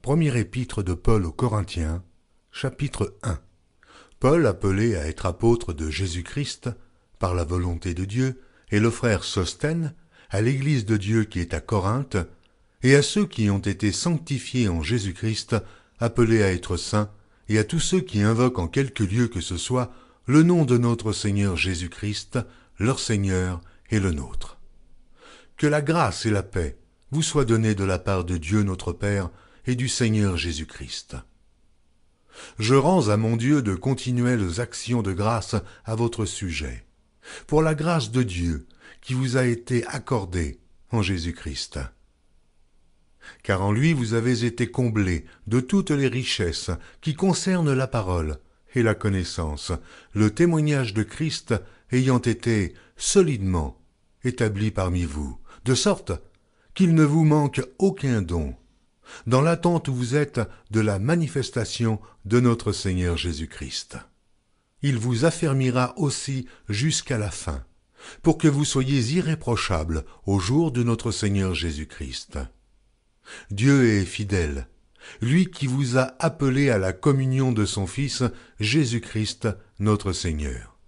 Premier épître de Paul aux Corinthiens, chapitre 1. Paul, appelé à être apôtre de Jésus-Christ, par la volonté de Dieu, et le frère Sosthène, à l'église de Dieu qui est à Corinthe, et à ceux qui ont été sanctifiés en Jésus-Christ, appelés à être saints, et à tous ceux qui invoquent en quelque lieu que ce soit le nom de notre Seigneur Jésus-Christ, leur Seigneur et le nôtre. Que la grâce et la paix vous soient données de la part de Dieu notre Père et du Seigneur Jésus-Christ. Je rends à mon Dieu de continuelles actions de grâce à votre sujet, pour la grâce de Dieu qui vous a été accordée en Jésus-Christ. Car en lui vous avez été comblés de toutes les richesses qui concernent la parole et la connaissance, le témoignage de Christ ayant été solidement établi parmi vous, de sorte qu'il ne vous manque aucun don, dans l'attente où vous êtes de la manifestation de notre Seigneur Jésus-Christ. Il vous affermira aussi jusqu'à la fin, pour que vous soyez irréprochables au jour de notre Seigneur Jésus-Christ. Dieu est fidèle, lui qui vous a appelés à la communion de son Fils, Jésus-Christ, notre Seigneur.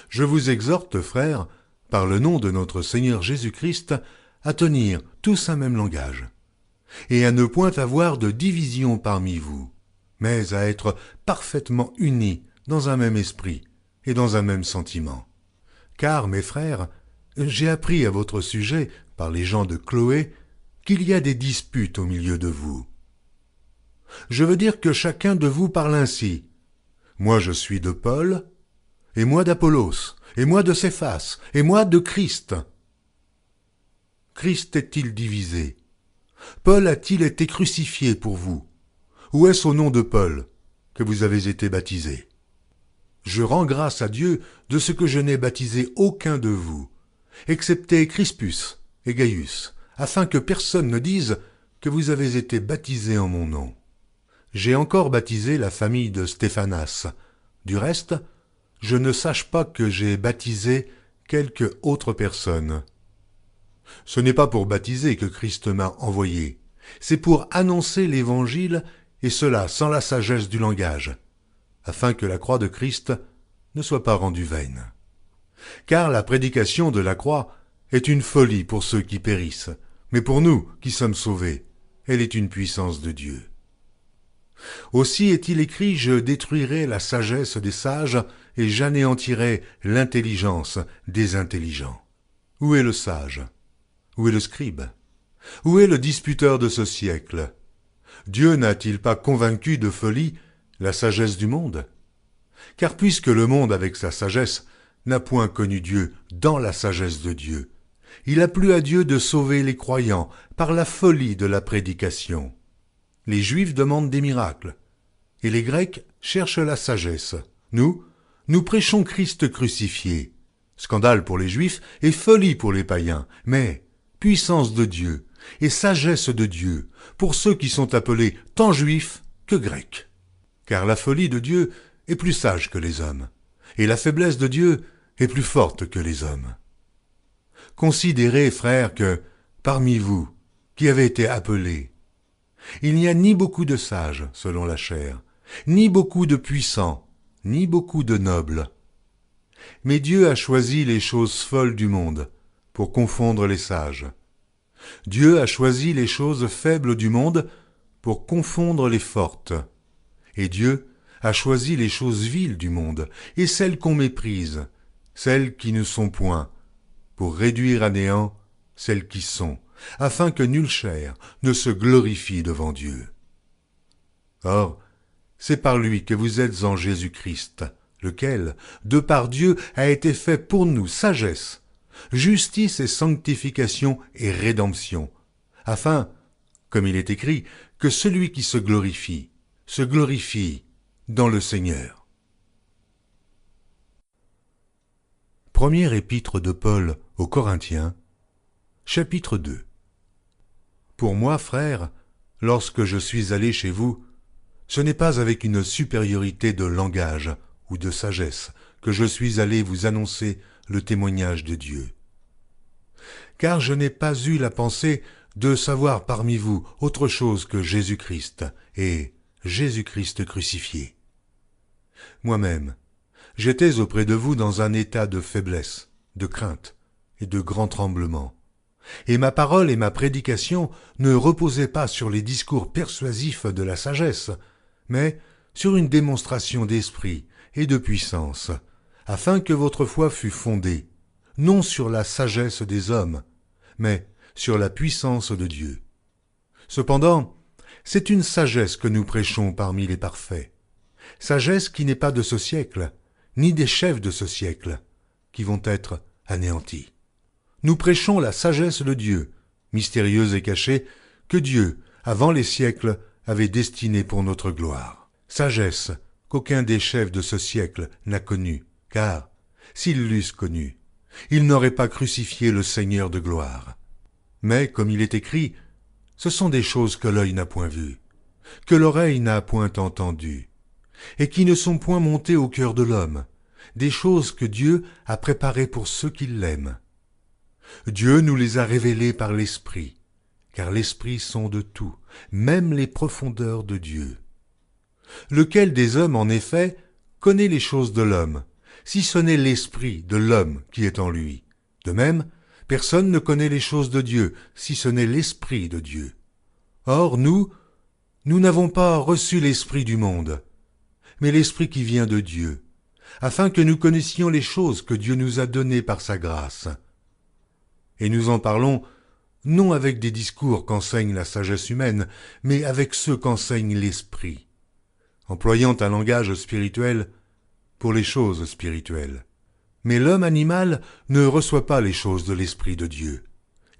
Je vous exhorte, frères, par le nom de notre Seigneur Jésus-Christ, à tenir tous un même langage, et à ne point avoir de division parmi vous, mais à être parfaitement unis dans un même esprit et dans un même sentiment. Car, mes frères, j'ai appris à votre sujet, par les gens de Chloé, qu'il y a des disputes au milieu de vous. Je veux dire que chacun de vous parle ainsi. Moi je suis de Paul, et moi d'Apollos, et moi de Céphas, et moi de Christ. Christ est-il divisé? Paul a-t-il été crucifié pour vous? Ou est-ce au nom de Paul que vous avez été baptisés? Je rends grâce à Dieu de ce que je n'ai baptisé aucun de vous, excepté Crispus et Gaius, afin que personne ne dise que vous avez été baptisés en mon nom. J'ai encore baptisé la famille de Stéphanas. Du reste, je ne sache pas que j'ai baptisé quelque autre personne. Ce n'est pas pour baptiser que Christ m'a envoyé, c'est pour annoncer l'Évangile, et cela sans la sagesse du langage, afin que la croix de Christ ne soit pas rendue vaine. Car la prédication de la croix est une folie pour ceux qui périssent, mais pour nous qui sommes sauvés, elle est une puissance de Dieu. Aussi est-il écrit, je détruirai la sagesse des sages et j'anéantirai l'intelligence des intelligents. Où est le sage? Où est le scribe? Où est le disputeur de ce siècle? Dieu n'a-t-il pas convaincu de folie la sagesse du monde? Car puisque le monde avec sa sagesse n'a point connu Dieu dans la sagesse de Dieu, il a plu à Dieu de sauver les croyants par la folie de la prédication. Les Juifs demandent des miracles, et les Grecs cherchent la sagesse. Nous prêchons Christ crucifié. Scandale pour les Juifs et folie pour les païens, mais puissance de Dieu et sagesse de Dieu pour ceux qui sont appelés tant Juifs que Grecs. Car la folie de Dieu est plus sage que les hommes, et la faiblesse de Dieu est plus forte que les hommes. Considérez, frères, que, parmi vous, qui avez été appelés, il n'y a ni beaucoup de sages, selon la chair, ni beaucoup de puissants, ni beaucoup de nobles. Mais Dieu a choisi les choses folles du monde, pour confondre les sages. Dieu a choisi les choses faibles du monde, pour confondre les fortes. Et Dieu a choisi les choses viles du monde, et celles qu'on méprise, celles qui ne sont point, pour réduire à néant celles qui sont, afin que nulle chair ne se glorifie devant Dieu. Or, c'est par lui que vous êtes en Jésus-Christ, lequel, de par Dieu, a été fait pour nous sagesse, justice et sanctification et rédemption, afin, comme il est écrit, que celui qui se glorifie dans le Seigneur. Premier épître de Paul aux Corinthiens, chapitre 2. Pour moi, frères, lorsque je suis allé chez vous, ce n'est pas avec une supériorité de langage ou de sagesse que je suis allé vous annoncer le témoignage de Dieu. Car je n'ai pas eu la pensée de savoir parmi vous autre chose que Jésus-Christ et Jésus-Christ crucifié. Moi-même, j'étais auprès de vous dans un état de faiblesse, de crainte et de grand tremblement. Et ma parole et ma prédication ne reposaient pas sur les discours persuasifs de la sagesse, mais sur une démonstration d'esprit et de puissance, afin que votre foi fût fondée, non sur la sagesse des hommes, mais sur la puissance de Dieu. Cependant, c'est une sagesse que nous prêchons parmi les parfaits, sagesse qui n'est pas de ce siècle, ni des chefs de ce siècle, qui vont être anéantis. Nous prêchons la sagesse de Dieu, mystérieuse et cachée, que Dieu, avant les siècles, avait destinée pour notre gloire. Sagesse qu'aucun des chefs de ce siècle n'a connue, car, s'ils l'eussent connue, ils n'auraient pas crucifié le Seigneur de gloire. Mais, comme il est écrit, ce sont des choses que l'œil n'a point vues, que l'oreille n'a point entendues, et qui ne sont point montées au cœur de l'homme, des choses que Dieu a préparées pour ceux qui l'aiment. Dieu nous les a révélées par l'Esprit, car l'Esprit sonde tout, même les profondeurs de Dieu. Lequel des hommes, en effet, connaît les choses de l'homme, si ce n'est l'Esprit de l'homme qui est en lui? De même, personne ne connaît les choses de Dieu, si ce n'est l'Esprit de Dieu. Or, nous n'avons pas reçu l'Esprit du monde, mais l'Esprit qui vient de Dieu, afin que nous connaissions les choses que Dieu nous a données par sa grâce. Et nous en parlons non avec des discours qu'enseigne la sagesse humaine, mais avec ceux qu'enseigne l'Esprit, employant un langage spirituel pour les choses spirituelles. Mais l'homme animal ne reçoit pas les choses de l'Esprit de Dieu,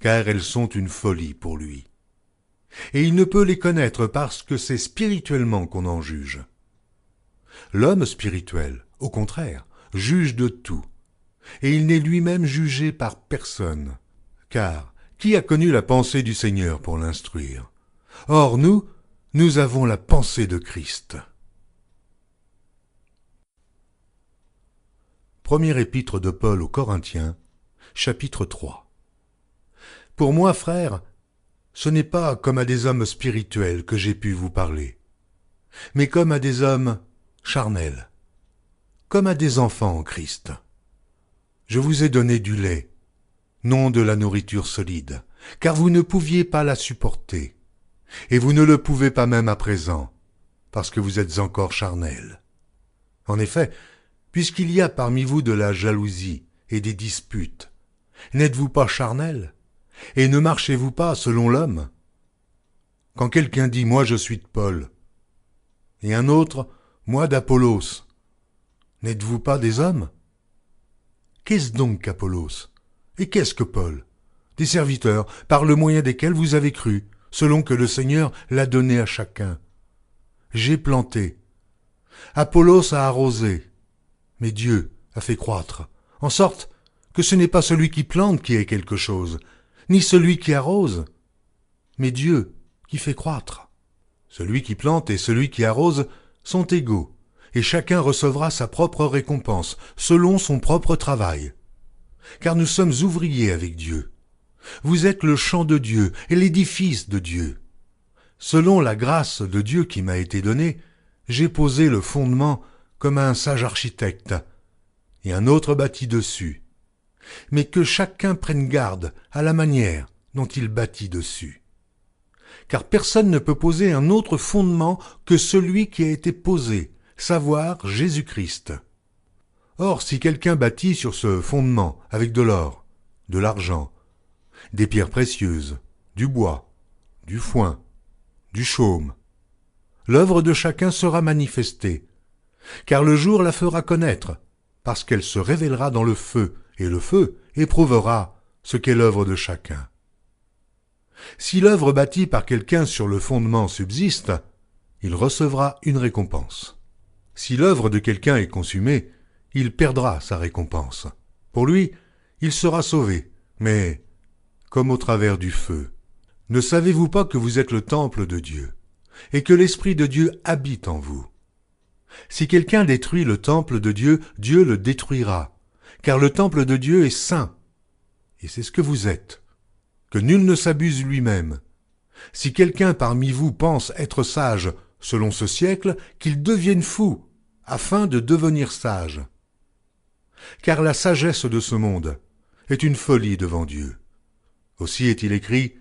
car elles sont une folie pour lui. Et il ne peut les connaître parce que c'est spirituellement qu'on en juge. L'homme spirituel, au contraire, juge de tout, et il n'est lui-même jugé par personne. Car qui a connu la pensée du Seigneur pour l'instruire? Or nous avons la pensée de Christ. Première épître de Paul aux Corinthiens, chapitre 3. Pour moi, frères, ce n'est pas comme à des hommes spirituels que j'ai pu vous parler, mais comme à des hommes charnels, comme à des enfants en Christ. Je vous ai donné du lait, non de la nourriture solide, car vous ne pouviez pas la supporter, et vous ne le pouvez pas même à présent, parce que vous êtes encore charnels. En effet, puisqu'il y a parmi vous de la jalousie et des disputes, n'êtes-vous pas charnels, et ne marchez-vous pas selon l'homme? Quand quelqu'un dit « moi je suis de Paul », et un autre « moi d'Apollos », n'êtes-vous pas des hommes? Qu'est-ce donc qu'Apollos? Et qu'est-ce que Paul? Des serviteurs, par le moyen desquels vous avez cru, selon que le Seigneur l'a donné à chacun. J'ai planté. Apollos a arrosé. Mais Dieu a fait croître, en sorte que ce n'est pas celui qui plante qui est quelque chose, ni celui qui arrose, mais Dieu qui fait croître. Celui qui plante et celui qui arrose sont égaux, et chacun recevra sa propre récompense, selon son propre travail. Car nous sommes ouvriers avec Dieu. Vous êtes le champ de Dieu et l'édifice de Dieu. Selon la grâce de Dieu qui m'a été donnée, j'ai posé le fondement comme un sage architecte, et un autre bâtit dessus. Mais que chacun prenne garde à la manière dont il bâtit dessus. Car personne ne peut poser un autre fondement que celui qui a été posé, savoir Jésus-Christ. Or, si quelqu'un bâtit sur ce fondement avec de l'or, de l'argent, des pierres précieuses, du bois, du foin, du chaume, l'œuvre de chacun sera manifestée, car le jour la fera connaître, parce qu'elle se révélera dans le feu, et le feu éprouvera ce qu'est l'œuvre de chacun. Si l'œuvre bâtie par quelqu'un sur le fondement subsiste, il recevra une récompense. Si l'œuvre de quelqu'un est consumée, il perdra sa récompense. Pour lui, il sera sauvé, mais comme au travers du feu. Ne savez-vous pas que vous êtes le temple de Dieu, et que l'Esprit de Dieu habite en vous? Si quelqu'un détruit le temple de Dieu, Dieu le détruira, car le temple de Dieu est saint, et c'est ce que vous êtes. que nul ne s'abuse lui-même. Si quelqu'un parmi vous pense être sage selon ce siècle, qu'il devienne fou, afin de devenir sage. Car la sagesse de ce monde est une folie devant Dieu. Aussi est-il écrit,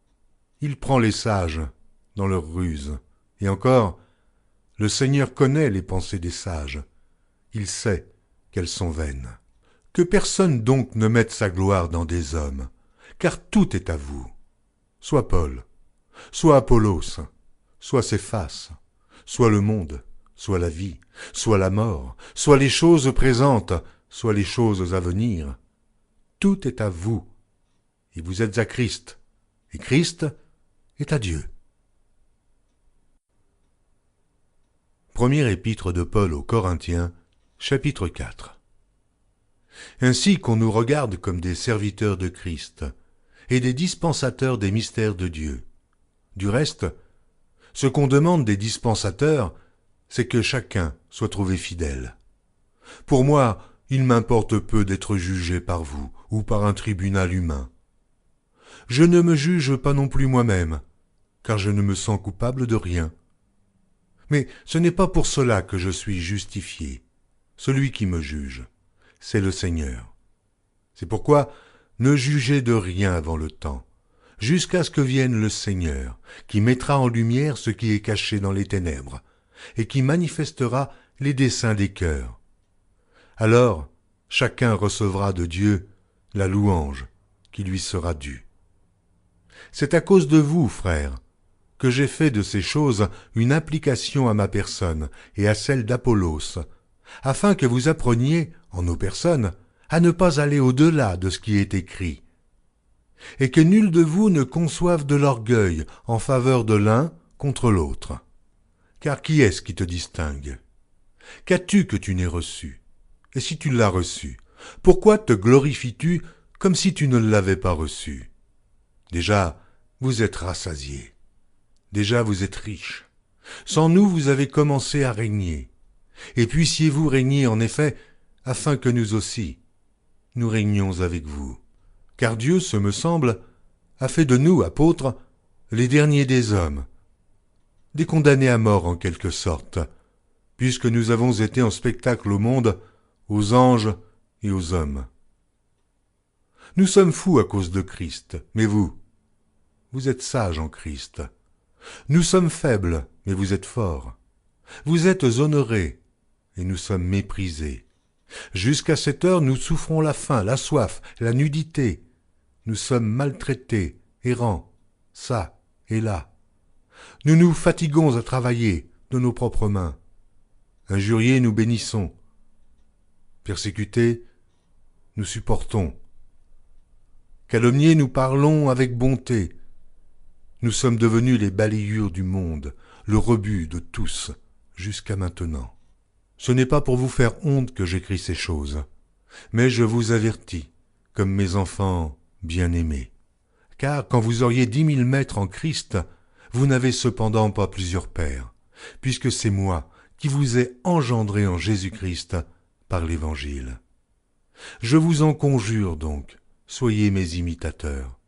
« Il prend les sages dans leur ruse. » Et encore, « Le Seigneur connaît les pensées des sages. Il sait qu'elles sont vaines. » Que personne donc ne mette sa gloire dans des hommes, car tout est à vous. Soit Paul, soit Apollos, soit Céphas, soit le monde, soit la vie, soit la mort, soit les choses présentes, soit les choses à venir. Tout est à vous, et vous êtes à Christ, et Christ est à Dieu. Première épître de Paul aux Corinthiens, chapitre 4. Ainsi qu'on nous regarde comme des serviteurs de Christ et des dispensateurs des mystères de Dieu. Du reste, ce qu'on demande des dispensateurs, c'est que chacun soit trouvé fidèle. Pour moi, il m'importe peu d'être jugé par vous ou par un tribunal humain. Je ne me juge pas non plus moi-même, car je ne me sens coupable de rien. Mais ce n'est pas pour cela que je suis justifié. Celui qui me juge, c'est le Seigneur. C'est pourquoi ne jugez de rien avant le temps, jusqu'à ce que vienne le Seigneur, qui mettra en lumière ce qui est caché dans les ténèbres, et qui manifestera les desseins des cœurs. Alors, chacun recevra de Dieu la louange qui lui sera due. C'est à cause de vous, frères, que j'ai fait de ces choses une application à ma personne et à celle d'Apollos, afin que vous appreniez, en nos personnes, à ne pas aller au-delà de ce qui est écrit, et que nul de vous ne conçoive de l'orgueil en faveur de l'un contre l'autre. Car qui est-ce qui te distingue? Qu'as-tu que tu n'aies reçu? Et si tu l'as reçu, pourquoi te glorifies-tu comme si tu ne l'avais pas reçu? Déjà, vous êtes rassasiés. Déjà, vous êtes riches. Sans nous, vous avez commencé à régner. Et puissiez-vous régner, en effet, afin que nous aussi, nous régnions avec vous. Car Dieu, ce me semble, a fait de nous, apôtres, les derniers des hommes, des condamnés à mort en quelque sorte, puisque nous avons été en spectacle au monde, aux anges et aux hommes. Nous sommes fous à cause de Christ, mais vous êtes sages en Christ. Nous sommes faibles, mais vous êtes forts. Vous êtes honorés, et nous sommes méprisés. Jusqu'à cette heure, nous souffrons la faim, la soif, la nudité. Nous sommes maltraités, errants, ça et là. Nous nous fatiguons à travailler de nos propres mains. Injuriés, nous bénissons. Persécutés, nous supportons. Calomniés, nous parlons avec bonté. Nous sommes devenus les balayures du monde, le rebut de tous, jusqu'à maintenant. Ce n'est pas pour vous faire honte que j'écris ces choses, mais je vous avertis, comme mes enfants bien-aimés. Car quand vous auriez 10 000 maîtres en Christ, vous n'avez cependant pas plusieurs pères, puisque c'est moi qui vous ai engendré en Jésus-Christ par l'Évangile. Je vous en conjure donc, soyez mes imitateurs.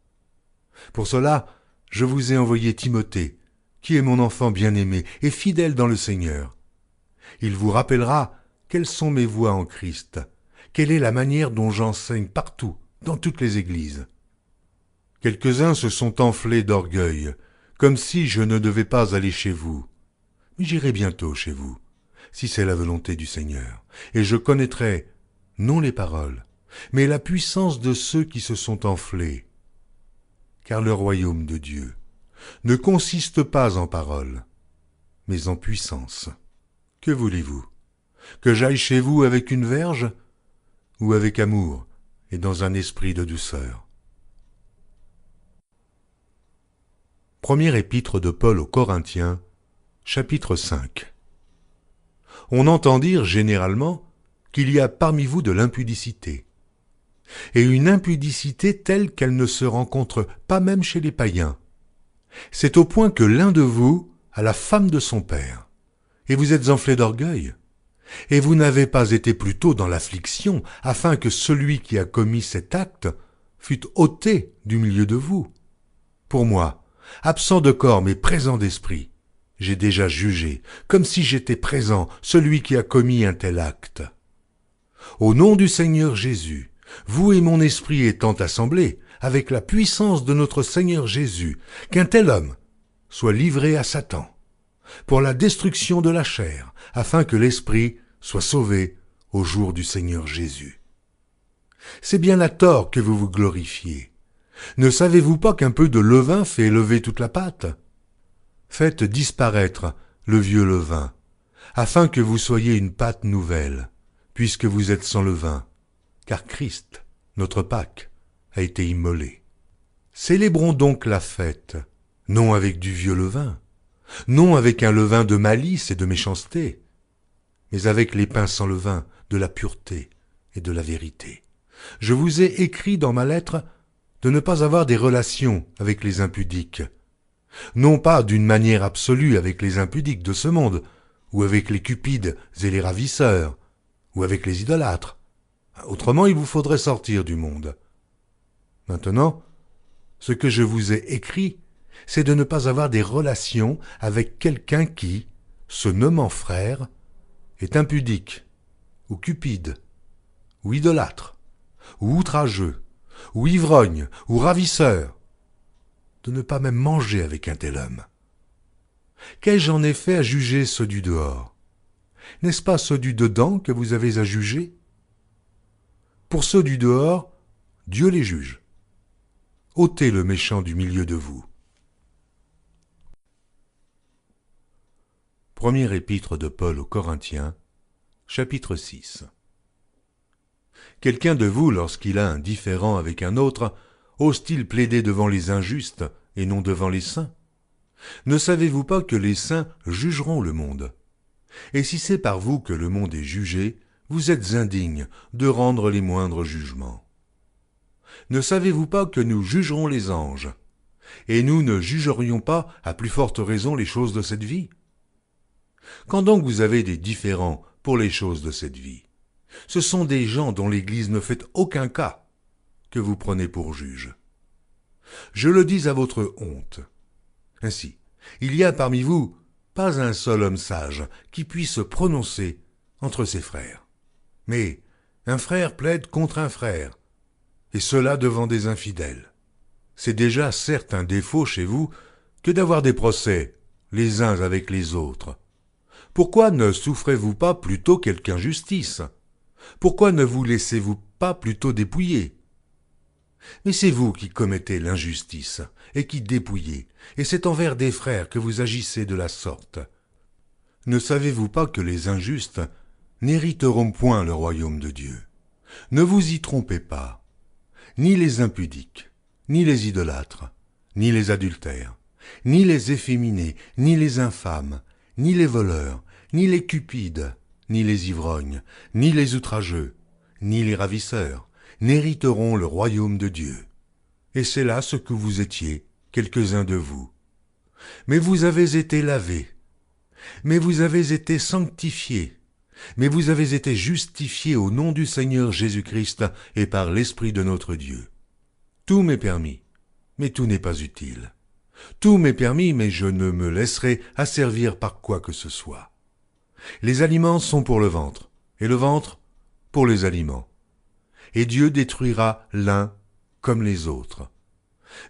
Pour cela, je vous ai envoyé Timothée, qui est mon enfant bien-aimé et fidèle dans le Seigneur. Il vous rappellera quelles sont mes voies en Christ, quelle est la manière dont j'enseigne partout, dans toutes les églises. Quelques-uns se sont enflés d'orgueil, comme si je ne devais pas aller chez vous. Mais j'irai bientôt chez vous, si c'est la volonté du Seigneur, et je connaîtrai, non les paroles, mais la puissance de ceux qui se sont enflés. Car le royaume de Dieu ne consiste pas en paroles, mais en puissance. Que voulez-vous? Que j'aille chez vous avec une verge, ou avec amour et dans un esprit de douceur? Première épître de Paul aux Corinthiens, chapitre 5. On entend dire généralement qu'il y a parmi vous de l'impudicité, et une impudicité telle qu'elle ne se rencontre pas même chez les païens. C'est au point que l'un de vous a la femme de son père, et vous êtes enflé d'orgueil, et vous n'avez pas été plus tôt dans l'affliction, afin que celui qui a commis cet acte fut ôté du milieu de vous. Pour moi, absent de corps mais présent d'esprit, j'ai déjà jugé, comme si j'étais présent, celui qui a commis un tel acte. Au nom du Seigneur Jésus, vous et mon esprit étant assemblés, avec la puissance de notre Seigneur Jésus, qu'un tel homme soit livré à Satan, pour la destruction de la chair, afin que l'esprit soit sauvé au jour du Seigneur Jésus. C'est bien à tort que vous vous glorifiez. Ne savez-vous pas qu'un peu de levain fait lever toute la pâte? Faites disparaître le vieux levain, afin que vous soyez une pâte nouvelle, puisque vous êtes sans levain, car Christ, notre Pâque, a été immolé. Célébrons donc la fête, non avec du vieux levain, non avec un levain de malice et de méchanceté, mais avec les pains sans levain de la pureté et de la vérité. Je vous ai écrit dans ma lettre de ne pas avoir des relations avec les impudiques, non pas d'une manière absolue avec les impudiques de ce monde, ou avec les cupides et les ravisseurs, ou avec les idolâtres. Autrement, il vous faudrait sortir du monde. Maintenant, ce que je vous ai écrit, c'est de ne pas avoir des relations avec quelqu'un qui, se nommant frère, est impudique, ou cupide, ou idolâtre, ou outrageux, ou ivrogne, ou ravisseur, de ne pas même manger avec un tel homme. Qu'ai-je en effet à juger ceux du dehors? N'est-ce pas ceux du dedans que vous avez à juger? Pour ceux du dehors, Dieu les juge. Ôtez le méchant du milieu de vous. Première épître de Paul aux Corinthiens, chapitre 6. Quelqu'un de vous, lorsqu'il a un différend avec un autre, ose-t-il plaider devant les injustes et non devant les saints? Ne savez-vous pas que les saints jugeront le monde? Et si c'est par vous que le monde est jugé, vous êtes indignes de rendre les moindres jugements. Ne savez-vous pas que nous jugerons les anges? Et nous ne jugerions pas à plus forte raison les choses de cette vie? Quand donc vous avez des différends pour les choses de cette vie, ce sont des gens dont l'Église ne fait aucun cas que vous prenez pour juges. Je le dis à votre honte. Ainsi, il y a parmi vous pas un seul homme sage qui puisse se prononcer entre ses frères. Mais un frère plaide contre un frère, et cela devant des infidèles. C'est déjà certes un défaut chez vous que d'avoir des procès les uns avec les autres. Pourquoi ne souffrez-vous pas plutôt quelque injustice? Pourquoi ne vous laissez-vous pas plutôt dépouiller? Mais c'est vous qui commettez l'injustice et qui dépouillez, et c'est envers des frères que vous agissez de la sorte. Ne savez-vous pas que les injustes n'hériteront point le royaume de Dieu? Ne vous y trompez pas. Ni les impudiques, ni les idolâtres, ni les adultères, ni les efféminés, ni les infâmes, ni les voleurs, ni les cupides, ni les ivrognes, ni les outrageux, ni les ravisseurs, n'hériteront le royaume de Dieu. Et c'est là ce que vous étiez, quelques-uns de vous. Mais vous avez été lavés, mais vous avez été sanctifiés, mais vous avez été justifiés au nom du Seigneur Jésus-Christ et par l'Esprit de notre Dieu. Tout m'est permis, mais tout n'est pas utile. Tout m'est permis, mais je ne me laisserai asservir par quoi que ce soit. Les aliments sont pour le ventre, et le ventre pour les aliments. Et Dieu détruira l'un comme les autres.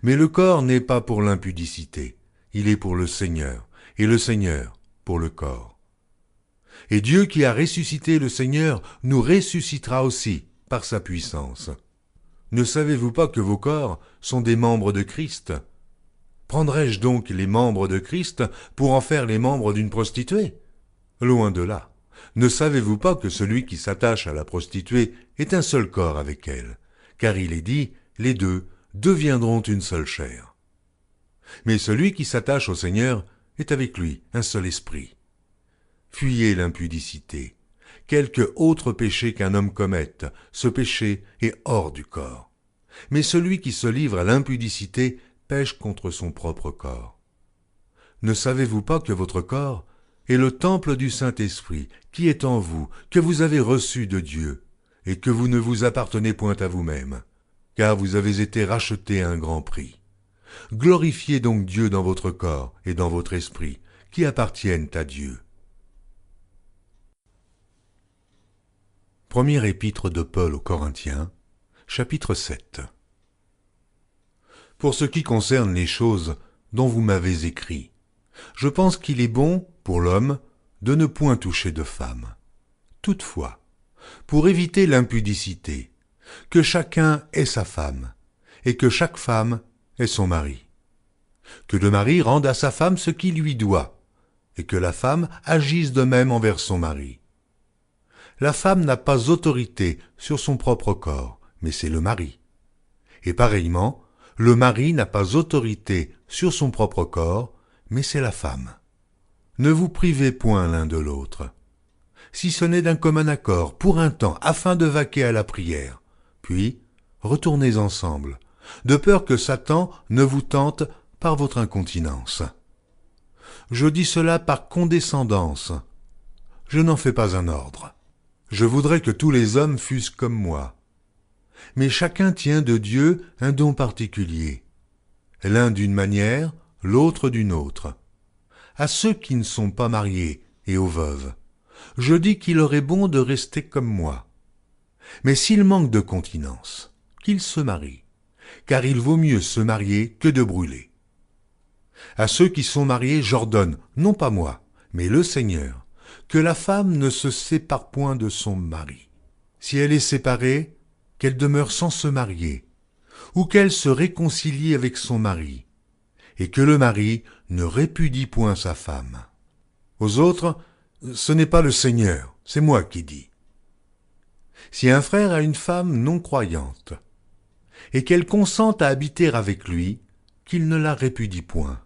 Mais le corps n'est pas pour l'impudicité, il est pour le Seigneur, et le Seigneur pour le corps. Et Dieu qui a ressuscité le Seigneur nous ressuscitera aussi par sa puissance. Ne savez-vous pas que vos corps sont des membres de Christ? Prendrais-je donc les membres de Christ pour en faire les membres d'une prostituée? Loin de là. Ne savez-vous pas que celui qui s'attache à la prostituée est un seul corps avec elle, car il est dit, les deux deviendront une seule chair. Mais celui qui s'attache au Seigneur est avec lui un seul esprit. Fuyez l'impudicité. Quelque autre péché qu'un homme commette, ce péché est hors du corps. Mais celui qui se livre à l'impudicité pêche contre son propre corps. Ne savez-vous pas que votre corps est le temple du Saint-Esprit qui est en vous, que vous avez reçu de Dieu, et que vous ne vous appartenez point à vous-même? car vous avez été rachetés à un grand prix. Glorifiez donc Dieu dans votre corps et dans votre esprit, qui appartiennent à Dieu. Première épître de Paul aux Corinthiens, chapitre 7. Pour ce qui concerne les choses dont vous m'avez écrit, je pense qu'il est bon, pour l'homme, de ne point toucher de femme. Toutefois, pour éviter l'impudicité, que chacun ait sa femme, et que chaque femme ait son mari. Que le mari rende à sa femme ce qui lui doit, et que la femme agisse de même envers son mari. La femme n'a pas autorité sur son propre corps, mais c'est le mari. Et pareillement, le mari n'a pas autorité sur son propre corps, mais c'est la femme. Ne vous privez point l'un de l'autre, si ce n'est d'un commun accord, pour un temps, afin de vaquer à la prière, puis retournez ensemble, de peur que Satan ne vous tente par votre incontinence. Je dis cela par condescendance. Je n'en fais pas un ordre. Je voudrais que tous les hommes fussent comme moi. Mais chacun tient de Dieu un don particulier, l'un d'une manière, l'autre d'une autre. À ceux qui ne sont pas mariés et aux veuves, je dis qu'il aurait bon de rester comme moi. Mais s'il manque de continence, qu'il se marie, car il vaut mieux se marier que de brûler. À ceux qui sont mariés, j'ordonne, non pas moi, mais le Seigneur, que la femme ne se sépare point de son mari. Si elle est séparée, qu'elle demeure sans se marier, ou qu'elle se réconcilie avec son mari, et que le mari ne répudie point sa femme. Aux autres, ce n'est pas le Seigneur, c'est moi qui dis. Si un frère a une femme non croyante, et qu'elle consente à habiter avec lui, qu'il ne la répudie point.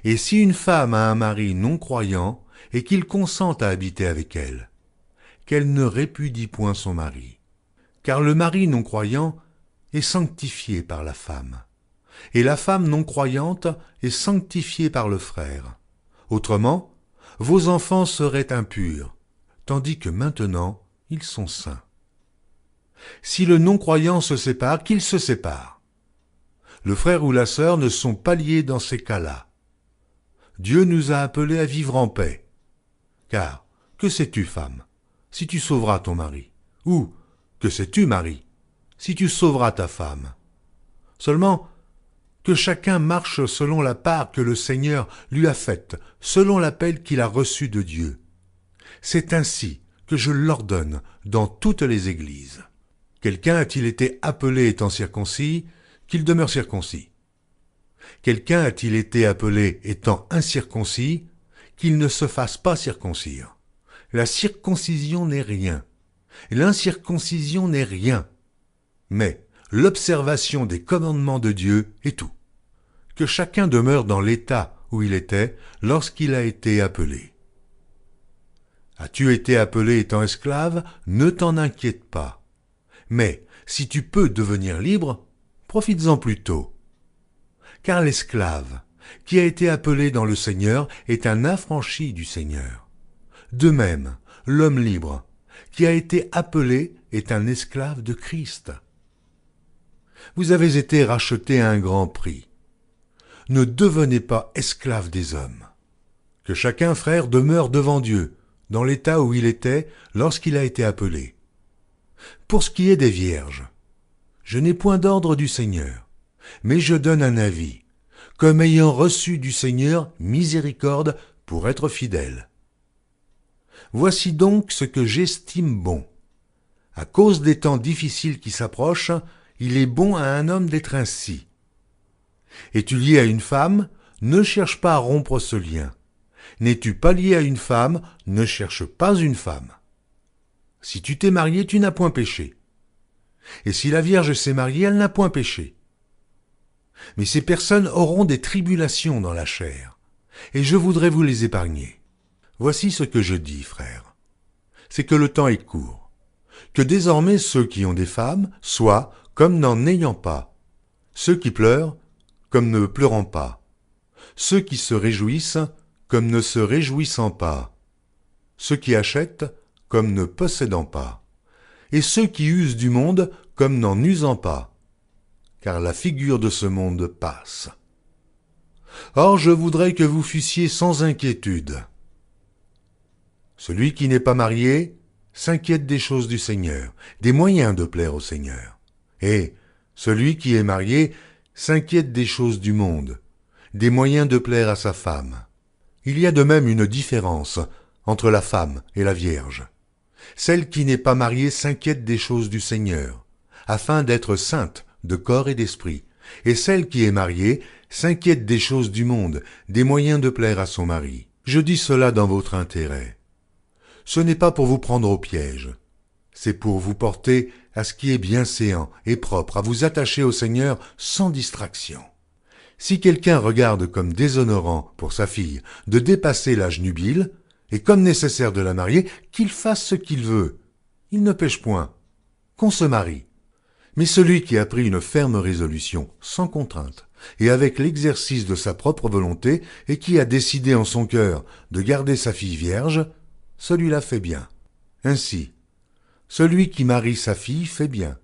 Et si une femme a un mari non croyant, et qu'il consente à habiter avec elle, qu'elle ne répudie point son mari. Car le mari non croyant est sanctifié par la femme, et la femme non croyante est sanctifiée par le frère. Autrement, vos enfants seraient impurs, tandis que maintenant ils sont saints. Si le non-croyant se sépare, qu'il se sépare. Le frère ou la sœur ne sont pas liés dans ces cas-là. Dieu nous a appelés à vivre en paix. Car, que sais-tu, femme, si tu sauveras ton mari? Ou, que sais-tu, mari, si tu sauveras ta femme? Seulement, que chacun marche selon la part que le Seigneur lui a faite, selon l'appel qu'il a reçu de Dieu. C'est ainsi que je l'ordonne dans toutes les églises. Quelqu'un a-t-il été appelé étant circoncis, qu'il demeure circoncis. Quelqu'un a-t-il été appelé étant incirconcis, qu'il ne se fasse pas circoncire. La circoncision n'est rien, l'incirconcision n'est rien, mais l'observation des commandements de Dieu est tout. Que chacun demeure dans l'état où il était lorsqu'il a été appelé. As-tu été appelé étant esclave? Ne t'en inquiète pas. Mais si tu peux devenir libre, profites-en plutôt. Car l'esclave, qui a été appelé dans le Seigneur, est un affranchi du Seigneur. De même, l'homme libre, qui a été appelé, est un esclave de Christ. Vous avez été rachetés à un grand prix. Ne devenez pas esclaves des hommes. Que chacun, frère, demeure devant Dieu, dans l'état où il était lorsqu'il a été appelé. Pour ce qui est des vierges, je n'ai point d'ordre du Seigneur, mais je donne un avis, comme ayant reçu du Seigneur miséricorde pour être fidèle. Voici donc ce que j'estime bon. À cause des temps difficiles qui s'approchent, il est bon à un homme d'être ainsi. Es-tu lié à une femme? Ne cherche pas à rompre ce lien. N'es-tu pas lié à une femme? Ne cherche pas une femme. Si tu t'es marié, tu n'as point péché. Et si la Vierge s'est mariée, elle n'a point péché. Mais ces personnes auront des tribulations dans la chair, et je voudrais vous les épargner. Voici ce que je dis, frères. C'est que le temps est court, que désormais ceux qui ont des femmes soient comme n'en ayant pas, ceux qui pleurent comme ne pleurant pas, ceux qui se réjouissent comme ne se réjouissant pas, ceux qui achètent comme ne possédant pas, et ceux qui usent du monde comme n'en usant pas, car la figure de ce monde passe. Or je voudrais que vous fussiez sans inquiétude. Celui qui n'est pas marié s'inquiète des choses du Seigneur, des moyens de plaire au Seigneur. Et celui qui est marié s'inquiète des choses du monde, des moyens de plaire à sa femme. Il y a de même une différence entre la femme et la vierge. Celle qui n'est pas mariée s'inquiète des choses du Seigneur, afin d'être sainte de corps et d'esprit, et celle qui est mariée s'inquiète des choses du monde, des moyens de plaire à son mari. Je dis cela dans votre intérêt. Ce n'est pas pour vous prendre au piège, c'est pour vous porter à ce qui est bienséant et propre, à vous attacher au Seigneur sans distraction. Si quelqu'un regarde comme déshonorant pour sa fille de dépasser l'âge nubile, et comme nécessaire de la marier, qu'il fasse ce qu'il veut. Il ne pêche point. Qu'on se marie. Mais celui qui a pris une ferme résolution, sans contrainte, et avec l'exercice de sa propre volonté, et qui a décidé en son cœur de garder sa fille vierge, celui-là fait bien. Ainsi, celui qui marie sa fille fait bien.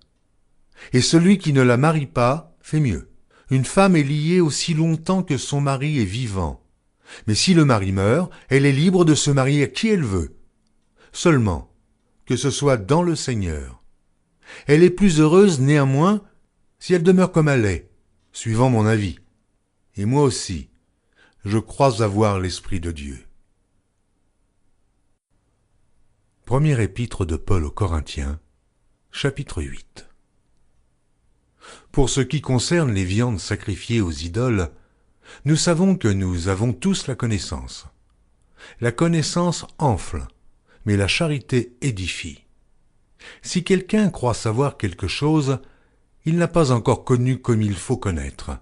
Et celui qui ne la marie pas fait mieux. Une femme est liée aussi longtemps que son mari est vivant. Mais si le mari meurt, elle est libre de se marier à qui elle veut. Seulement, que ce soit dans le Seigneur. Elle est plus heureuse néanmoins si elle demeure comme elle est, suivant mon avis. Et moi aussi, je crois avoir l'Esprit de Dieu. Première épître de Paul aux Corinthiens, chapitre 8. Pour ce qui concerne les viandes sacrifiées aux idoles, nous savons que nous avons tous la connaissance. La connaissance enfle, mais la charité édifie. Si quelqu'un croit savoir quelque chose, il n'a pas encore connu comme il faut connaître.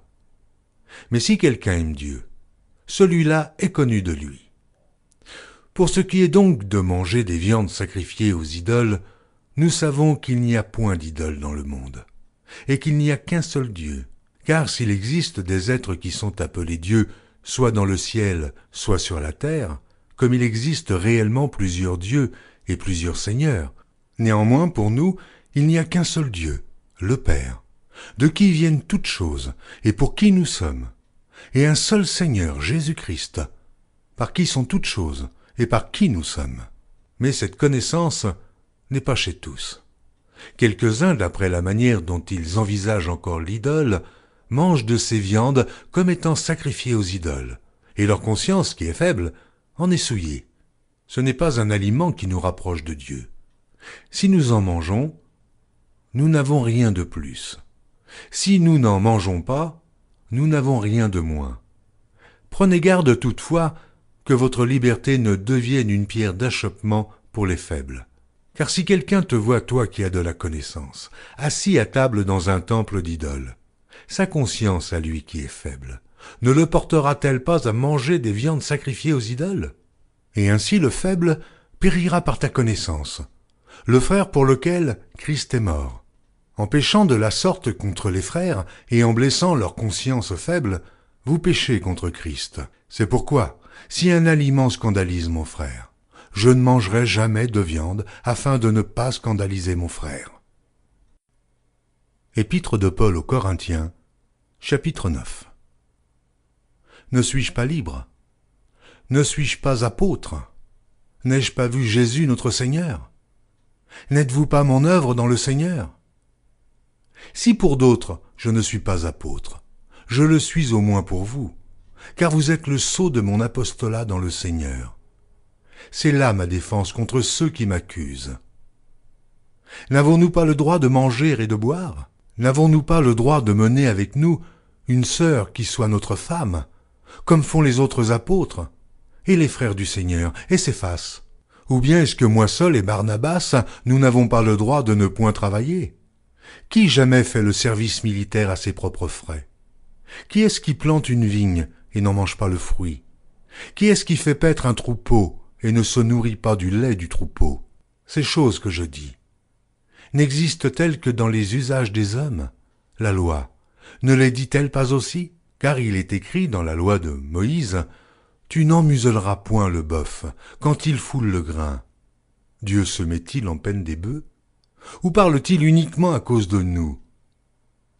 Mais si quelqu'un aime Dieu, celui-là est connu de lui. Pour ce qui est donc de manger des viandes sacrifiées aux idoles, nous savons qu'il n'y a point d'idole dans le monde, et qu'il n'y a qu'un seul Dieu. Car s'il existe des êtres qui sont appelés dieux, soit dans le ciel, soit sur la terre, comme il existe réellement plusieurs dieux et plusieurs seigneurs, néanmoins pour nous, il n'y a qu'un seul Dieu, le Père, de qui viennent toutes choses et pour qui nous sommes, et un seul Seigneur, Jésus-Christ, par qui sont toutes choses et par qui nous sommes. Mais cette connaissance n'est pas chez tous. Quelques-uns, d'après la manière dont ils envisagent encore l'idole, mangent de ces viandes comme étant sacrifiées aux idoles, et leur conscience, qui est faible, en est souillée. Ce n'est pas un aliment qui nous rapproche de Dieu. Si nous en mangeons, nous n'avons rien de plus. Si nous n'en mangeons pas, nous n'avons rien de moins. Prenez garde toutefois que votre liberté ne devienne une pierre d'achoppement pour les faibles. Car si quelqu'un te voit, toi qui as de la connaissance, assis à table dans un temple d'idoles, sa conscience à lui qui est faible, ne le portera-t-elle pas à manger des viandes sacrifiées aux idoles? Et ainsi le faible périra par ta connaissance, le frère pour lequel Christ est mort. En péchant de la sorte contre les frères et en blessant leur conscience faible, vous péchez contre Christ. C'est pourquoi, si un aliment scandalise mon frère, je ne mangerai jamais de viande afin de ne pas scandaliser mon frère. Épître de Paul aux Corinthiens, chapitre 9. Ne suis-je pas libre? Ne suis-je pas apôtre? N'ai-je pas vu Jésus notre Seigneur? N'êtes-vous pas mon œuvre dans le Seigneur? Si pour d'autres je ne suis pas apôtre, je le suis au moins pour vous, car vous êtes le sceau de mon apostolat dans le Seigneur. C'est là ma défense contre ceux qui m'accusent. N'avons-nous pas le droit de manger et de boire? N'avons-nous pas le droit de mener avec nous une sœur qui soit notre femme, comme font les autres apôtres, et les frères du Seigneur, et Céphas? Ou bien est-ce que moi seul et Barnabas, nous n'avons pas le droit de ne point travailler? Qui jamais fait le service militaire à ses propres frais? Qui est-ce qui plante une vigne et n'en mange pas le fruit? Qui est-ce qui fait paître un troupeau et ne se nourrit pas du lait du troupeau? Ces choses que je dis n'existent-elles que dans les usages des hommes? La loi ne les dit-elle pas aussi? Car il est écrit dans la loi de Moïse, « Tu n'emmuselleras point le bœuf quand il foule le grain. » Dieu se met-il en peine des bœufs? Ou parle-t-il uniquement à cause de nous?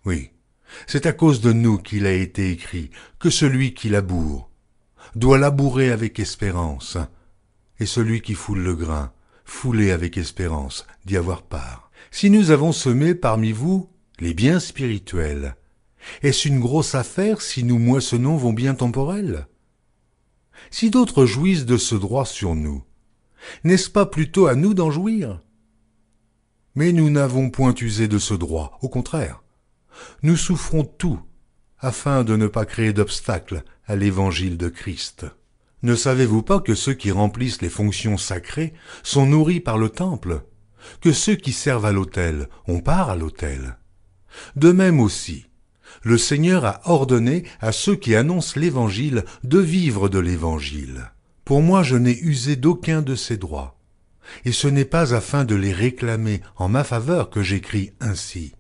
Oui, C'est à cause de nous qu'il a été écrit que celui qui laboure doit labourer avec espérance, et celui qui foule le grain, fouler avec espérance d'y avoir part. Si nous avons semé parmi vous les biens spirituels, est-ce une grosse affaire si nous moissonnons vos biens temporels? Si d'autres jouissent de ce droit sur nous, n'est-ce pas plutôt à nous d'en jouir? Mais nous n'avons point usé de ce droit, au contraire. Nous souffrons tout, afin de ne pas créer d'obstacle à l'évangile de Christ. Ne savez-vous pas que ceux qui remplissent les fonctions sacrées sont nourris par le temple, que ceux qui servent à l'autel ont part à l'autel? De même aussi, le Seigneur a ordonné à ceux qui annoncent l'évangile de vivre de l'évangile. Pour moi, je n'ai usé d'aucun de ces droits, et ce n'est pas afin de les réclamer en ma faveur que j'écris ainsi,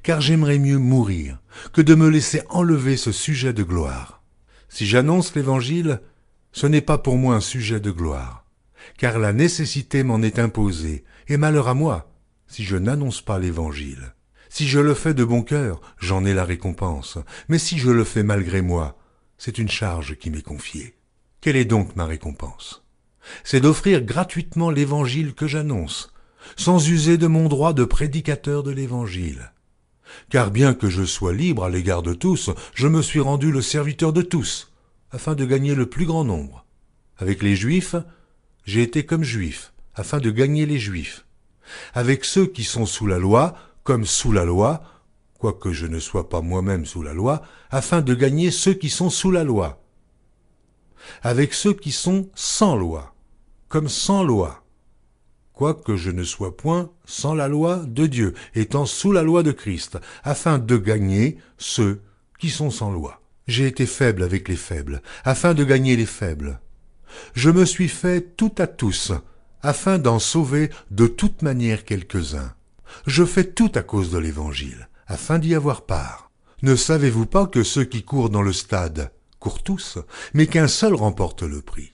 car j'aimerais mieux mourir que de me laisser enlever ce sujet de gloire. Si j'annonce l'évangile, ce n'est pas pour moi un sujet de gloire, car la nécessité m'en est imposée, et malheur à moi si je n'annonce pas l'évangile. Si je le fais de bon cœur, j'en ai la récompense, mais si je le fais malgré moi, c'est une charge qui m'est confiée. Quelle est donc ma récompense? C'est d'offrir gratuitement l'évangile que j'annonce, sans user de mon droit de prédicateur de l'évangile. Car bien que je sois libre à l'égard de tous, je me suis rendu le serviteur de tous, afin de gagner le plus grand nombre. Avec les Juifs, j'ai été comme Juif, afin de gagner les Juifs. Avec ceux qui sont sous la loi, comme sous la loi, quoique je ne sois pas moi-même sous la loi, afin de gagner ceux qui sont sous la loi. Avec ceux qui sont sans loi, comme sans loi, quoique je ne sois point sans la loi de Dieu, étant sous la loi de Christ, afin de gagner ceux qui sont sans loi. J'ai été faible avec les faibles, afin de gagner les faibles. Je me suis fait tout à tous, afin d'en sauver de toute manière quelques-uns. Je fais tout à cause de l'Évangile, afin d'y avoir part. Ne savez-vous pas que ceux qui courent dans le stade courent tous, mais qu'un seul remporte le prix?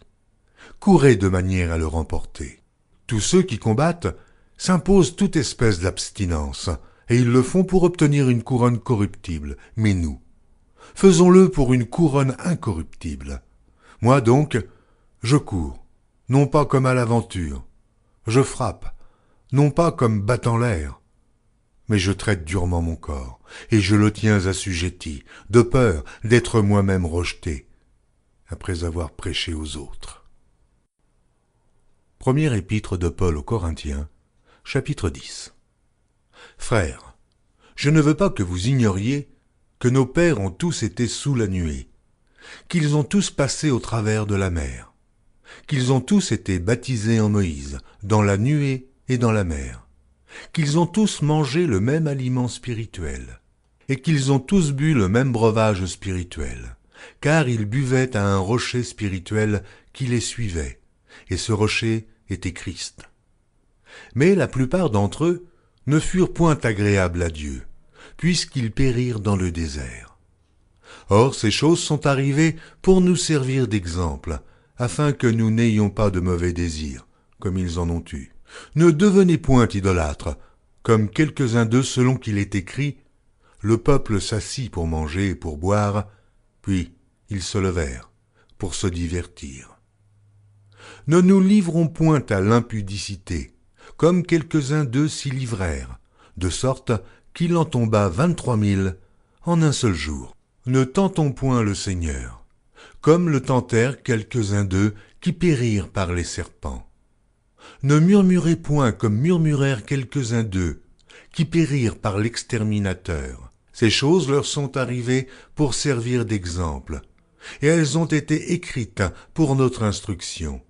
Courez de manière à le remporter. Tous ceux qui combattent s'imposent toute espèce d'abstinence, et ils le font pour obtenir une couronne corruptible, mais nous, faisons-le pour une couronne incorruptible. Moi donc, je cours, non pas comme à l'aventure, je frappe, non pas comme battant l'air, mais je traite durement mon corps, et je le tiens assujetti, de peur d'être moi-même rejeté, après avoir prêché aux autres. Première épître de Paul aux Corinthiens, chapitre 10. Frères, je ne veux pas que vous ignoriez que nos pères ont tous été sous la nuée, qu'ils ont tous passé au travers de la mer, qu'ils ont tous été baptisés en Moïse, dans la nuée et dans la mer, qu'ils ont tous mangé le même aliment spirituel, et qu'ils ont tous bu le même breuvage spirituel, car ils buvaient à un rocher spirituel qui les suivait, et ce rocher était Christ. Mais la plupart d'entre eux ne furent point agréables à Dieu, puisqu'ils périrent dans le désert. Or ces choses sont arrivées pour nous servir d'exemple, afin que nous n'ayons pas de mauvais désirs, comme ils en ont eu. Ne devenez point idolâtres, comme quelques-uns d'eux selon qu'il est écrit, le peuple s'assit pour manger et pour boire, puis ils se levèrent pour se divertir. Ne nous livrons point à l'impudicité, comme quelques-uns d'eux s'y livrèrent, de sorte qu'il en tomba 23 000 en un seul jour. Ne tentons point le Seigneur, comme le tentèrent quelques-uns d'eux qui périrent par les serpents. Ne murmurez point comme murmurèrent quelques-uns d'eux, qui périrent par l'exterminateur. Ces choses leur sont arrivées pour servir d'exemple, et elles ont été écrites pour notre instruction,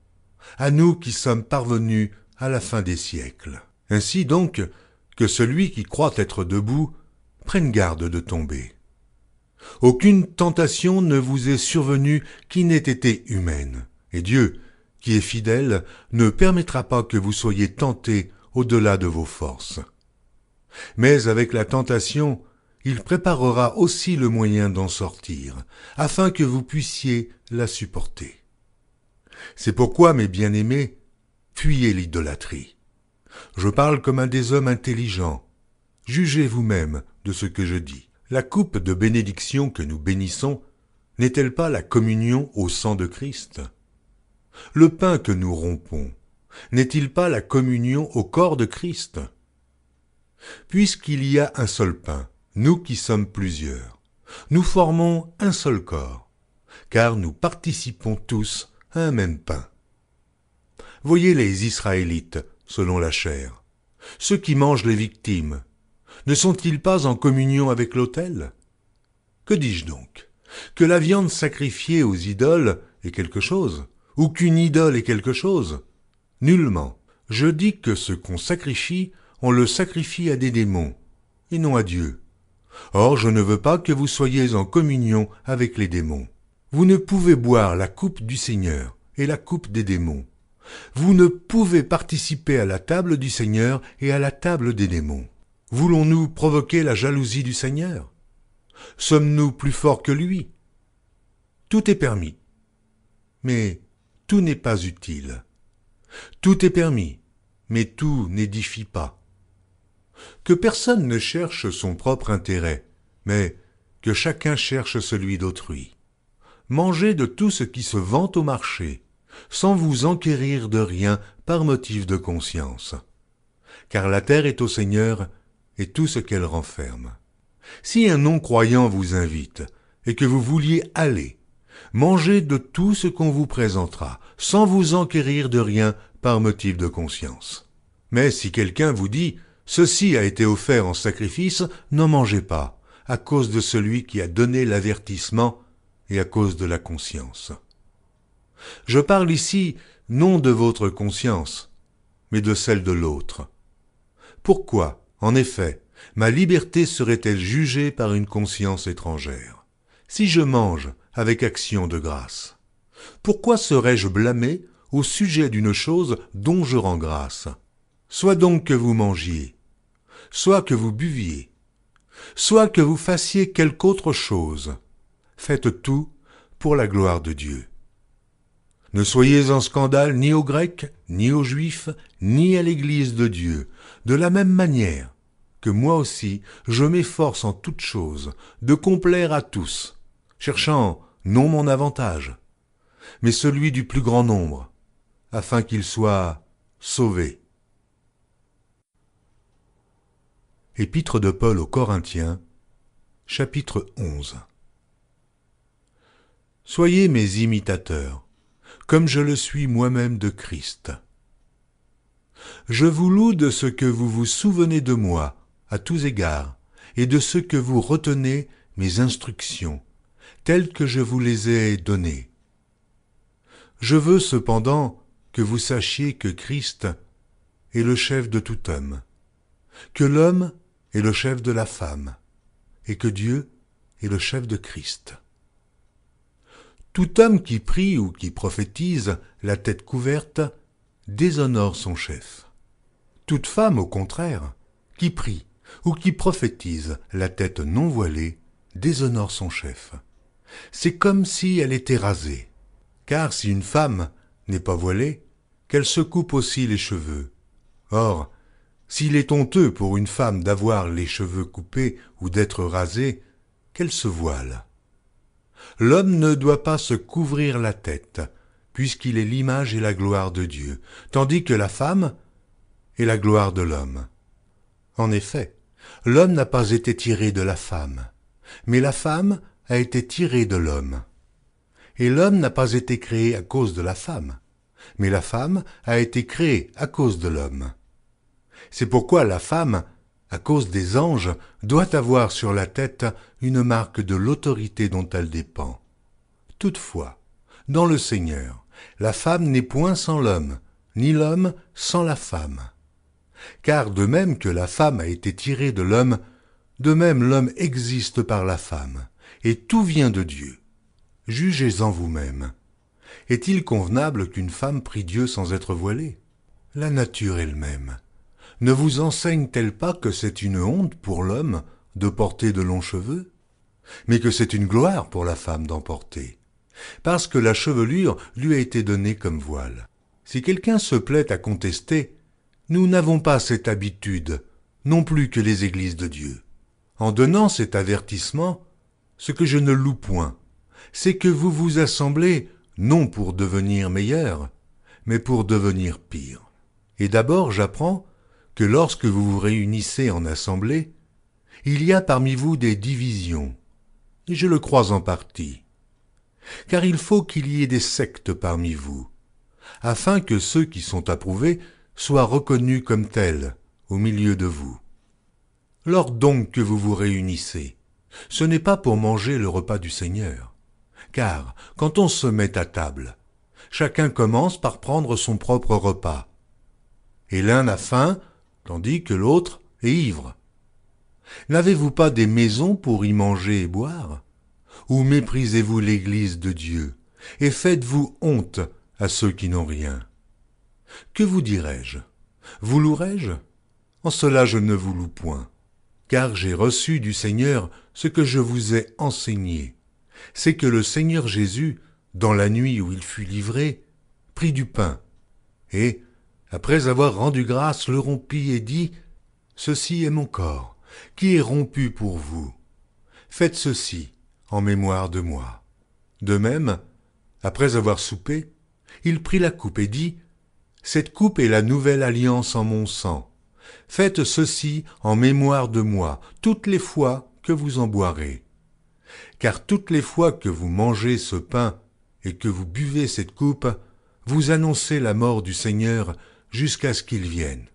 à nous qui sommes parvenus à la fin des siècles. Ainsi donc, que celui qui croit être debout prenne garde de tomber. Aucune tentation ne vous est survenue qui n'ait été humaine, et Dieu, qui est fidèle, ne permettra pas que vous soyez tentés au-delà de vos forces. Mais avec la tentation, il préparera aussi le moyen d'en sortir, afin que vous puissiez la supporter. C'est pourquoi, mes bien-aimés, fuyez l'idolâtrie. Je parle comme un des hommes intelligents. Jugez vous-même de ce que je dis. La coupe de bénédiction que nous bénissons n'est-elle pas la communion au sang de Christ? Le pain que nous rompons n'est-il pas la communion au corps de Christ? Puisqu'il y a un seul pain, nous qui sommes plusieurs, nous formons un seul corps, car nous participons tous à un même pain. Voyez les Israélites, selon la chair, ceux qui mangent les victimes, ne sont-ils pas en communion avec l'autel? Que dis-je donc? Que la viande sacrifiée aux idoles est quelque chose, ou qu'une idole est quelque chose? Nullement. Je dis que ce qu'on sacrifie, on le sacrifie à des démons, et non à Dieu. Or, je ne veux pas que vous soyez en communion avec les démons. Vous ne pouvez boire la coupe du Seigneur et la coupe des démons. Vous ne pouvez participer à la table du Seigneur et à la table des démons. Voulons-nous provoquer la jalousie du Seigneur? Sommes-nous plus forts que lui? Tout est permis, mais tout n'est pas utile. Tout est permis, mais tout n'édifie pas. Que personne ne cherche son propre intérêt, mais que chacun cherche celui d'autrui. Mangez de tout ce qui se vend au marché, sans vous enquérir de rien par motif de conscience. Car la terre est au Seigneur et tout ce qu'elle renferme. Si un non-croyant vous invite et que vous vouliez aller, mangez de tout ce qu'on vous présentera, sans vous enquérir de rien par motif de conscience. Mais si quelqu'un vous dit « Ceci a été offert en sacrifice », n'en mangez pas, à cause de celui qui a donné l'avertissement et à cause de la conscience. Je parle ici non de votre conscience, mais de celle de l'autre. Pourquoi, en effet, ma liberté serait-elle jugée par une conscience étrangère? Si je mange avec action de grâce, pourquoi serais-je blâmé au sujet d'une chose dont je rends grâce? Soit donc que vous mangiez, soit que vous buviez, soit que vous fassiez quelque autre chose, faites tout pour la gloire de Dieu. Ne soyez en scandale ni aux Grecs, ni aux Juifs, ni à l'Église de Dieu, de la même manière que moi aussi je m'efforce en toutes choses de complaire à tous, cherchant non mon avantage, mais celui du plus grand nombre, afin qu'ils soient sauvés. Épître de Paul aux Corinthiens, chapitre 11. Soyez mes imitateurs, comme je le suis moi-même de Christ. Je vous loue de ce que vous vous souvenez de moi, à tous égards, et de ce que vous retenez mes instructions, telles que je vous les ai données. Je veux cependant que vous sachiez que Christ est le chef de tout homme, que l'homme est le chef de la femme, et que Dieu est le chef de Christ. Tout homme qui prie ou qui prophétise, la tête couverte, déshonore son chef. Toute femme, au contraire, qui prie ou qui prophétise, la tête non voilée, déshonore son chef. C'est comme si elle était rasée. Car si une femme n'est pas voilée, qu'elle se coupe aussi les cheveux. Or, s'il est honteux pour une femme d'avoir les cheveux coupés ou d'être rasée, qu'elle se voile. L'homme ne doit pas se couvrir la tête, puisqu'il est l'image et la gloire de Dieu, tandis que la femme est la gloire de l'homme. En effet, l'homme n'a pas été tiré de la femme, mais la femme a été tirée de l'homme. Et l'homme n'a pas été créé à cause de la femme, mais la femme a été créée à cause de l'homme. C'est pourquoi la femme, à cause des anges, doit avoir sur la tête une marque de l'autorité dont elle dépend. Toutefois, dans le Seigneur, la femme n'est point sans l'homme, ni l'homme sans la femme. Car de même que la femme a été tirée de l'homme, de même l'homme existe par la femme, et tout vient de Dieu. Jugez-en vous-même. Est-il convenable qu'une femme prie Dieu sans être voilée? La nature elle-même ne vous enseigne-t-elle pas que c'est une honte pour l'homme de porter de longs cheveux, mais que c'est une gloire pour la femme d'en porter, parce que la chevelure lui a été donnée comme voile? Si quelqu'un se plaît à contester, nous n'avons pas cette habitude, non plus que les églises de Dieu. En donnant cet avertissement, ce que je ne loue point, c'est que vous vous assemblez non pour devenir meilleur, mais pour devenir pire. Et d'abord j'apprends que lorsque vous vous réunissez en assemblée, il y a parmi vous des divisions, et je le crois en partie. Car il faut qu'il y ait des sectes parmi vous, afin que ceux qui sont approuvés soient reconnus comme tels au milieu de vous. Lors donc que vous vous réunissez, ce n'est pas pour manger le repas du Seigneur, car quand on se met à table, chacun commence par prendre son propre repas, et l'un a faim, tandis que l'autre est ivre. N'avez-vous pas des maisons pour y manger et boire? Ou méprisez-vous l'Église de Dieu, et faites-vous honte à ceux qui n'ont rien? Que vous dirai-je? Vous louerai-je? En cela je ne vous loue point, car j'ai reçu du Seigneur ce que je vous ai enseigné. C'est que le Seigneur Jésus, dans la nuit où il fut livré, prit du pain, et, après avoir rendu grâce, le rompit et dit, « Ceci est mon corps, qui est rompu pour vous. Faites ceci en mémoire de moi. » De même, après avoir soupé, il prit la coupe et dit, « Cette coupe est la nouvelle alliance en mon sang. Faites ceci en mémoire de moi toutes les fois que vous en boirez. Car toutes les fois que vous mangez ce pain et que vous buvez cette coupe, vous annoncez la mort du Seigneur jusqu'à ce qu'il vienne.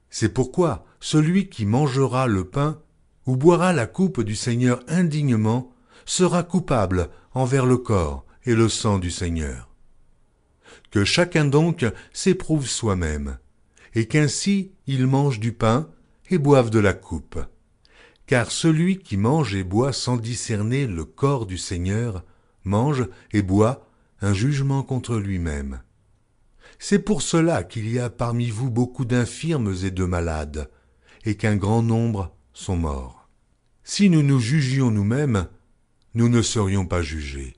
C'est pourquoi celui qui mangera le pain ou boira la coupe du Seigneur indignement sera coupable envers le corps et le sang du Seigneur. Que chacun donc s'éprouve soi-même, et qu'ainsi il mange du pain et boive de la coupe. Car celui qui mange et boit sans discerner le corps du Seigneur mange et boit un jugement contre lui-même. C'est pour cela qu'il y a parmi vous beaucoup d'infirmes et de malades, et qu'un grand nombre sont morts. Si nous nous jugions nous-mêmes, nous ne serions pas jugés.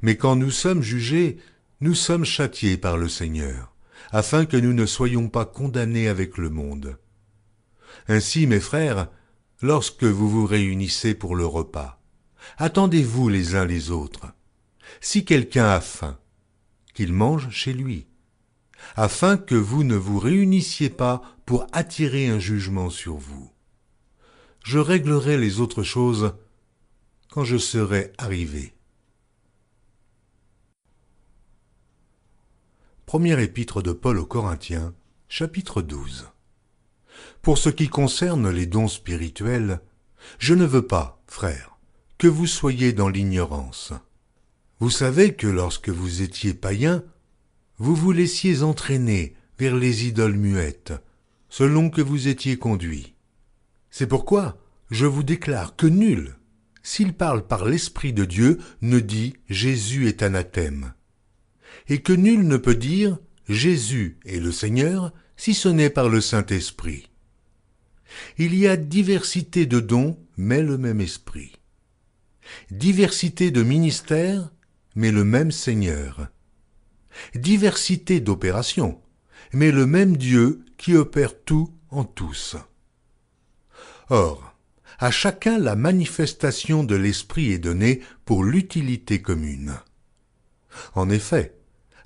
Mais quand nous sommes jugés, nous sommes châtiés par le Seigneur, afin que nous ne soyons pas condamnés avec le monde. Ainsi, mes frères, lorsque vous vous réunissez pour le repas, attendez-vous les uns les autres. Si quelqu'un a faim, qu'il mange chez lui, afin que vous ne vous réunissiez pas pour attirer un jugement sur vous. Je réglerai les autres choses quand je serai arrivé. Première épître de Paul aux Corinthiens, chapitre 12. Pour ce qui concerne les dons spirituels, je ne veux pas, frères, que vous soyez dans l'ignorance. Vous savez que lorsque vous étiez païens, vous vous laissiez entraîner vers les idoles muettes, selon que vous étiez conduits. C'est pourquoi je vous déclare que nul, s'il parle par l'Esprit de Dieu, ne dit « Jésus est anathème », et que nul ne peut dire « Jésus est le Seigneur » si ce n'est par le Saint-Esprit. Il y a diversité de dons, mais le même Esprit. Diversité de ministères, mais le même Seigneur. Diversité d'opérations, mais le même Dieu qui opère tout en tous. Or, à chacun la manifestation de l'Esprit est donnée pour l'utilité commune. En effet,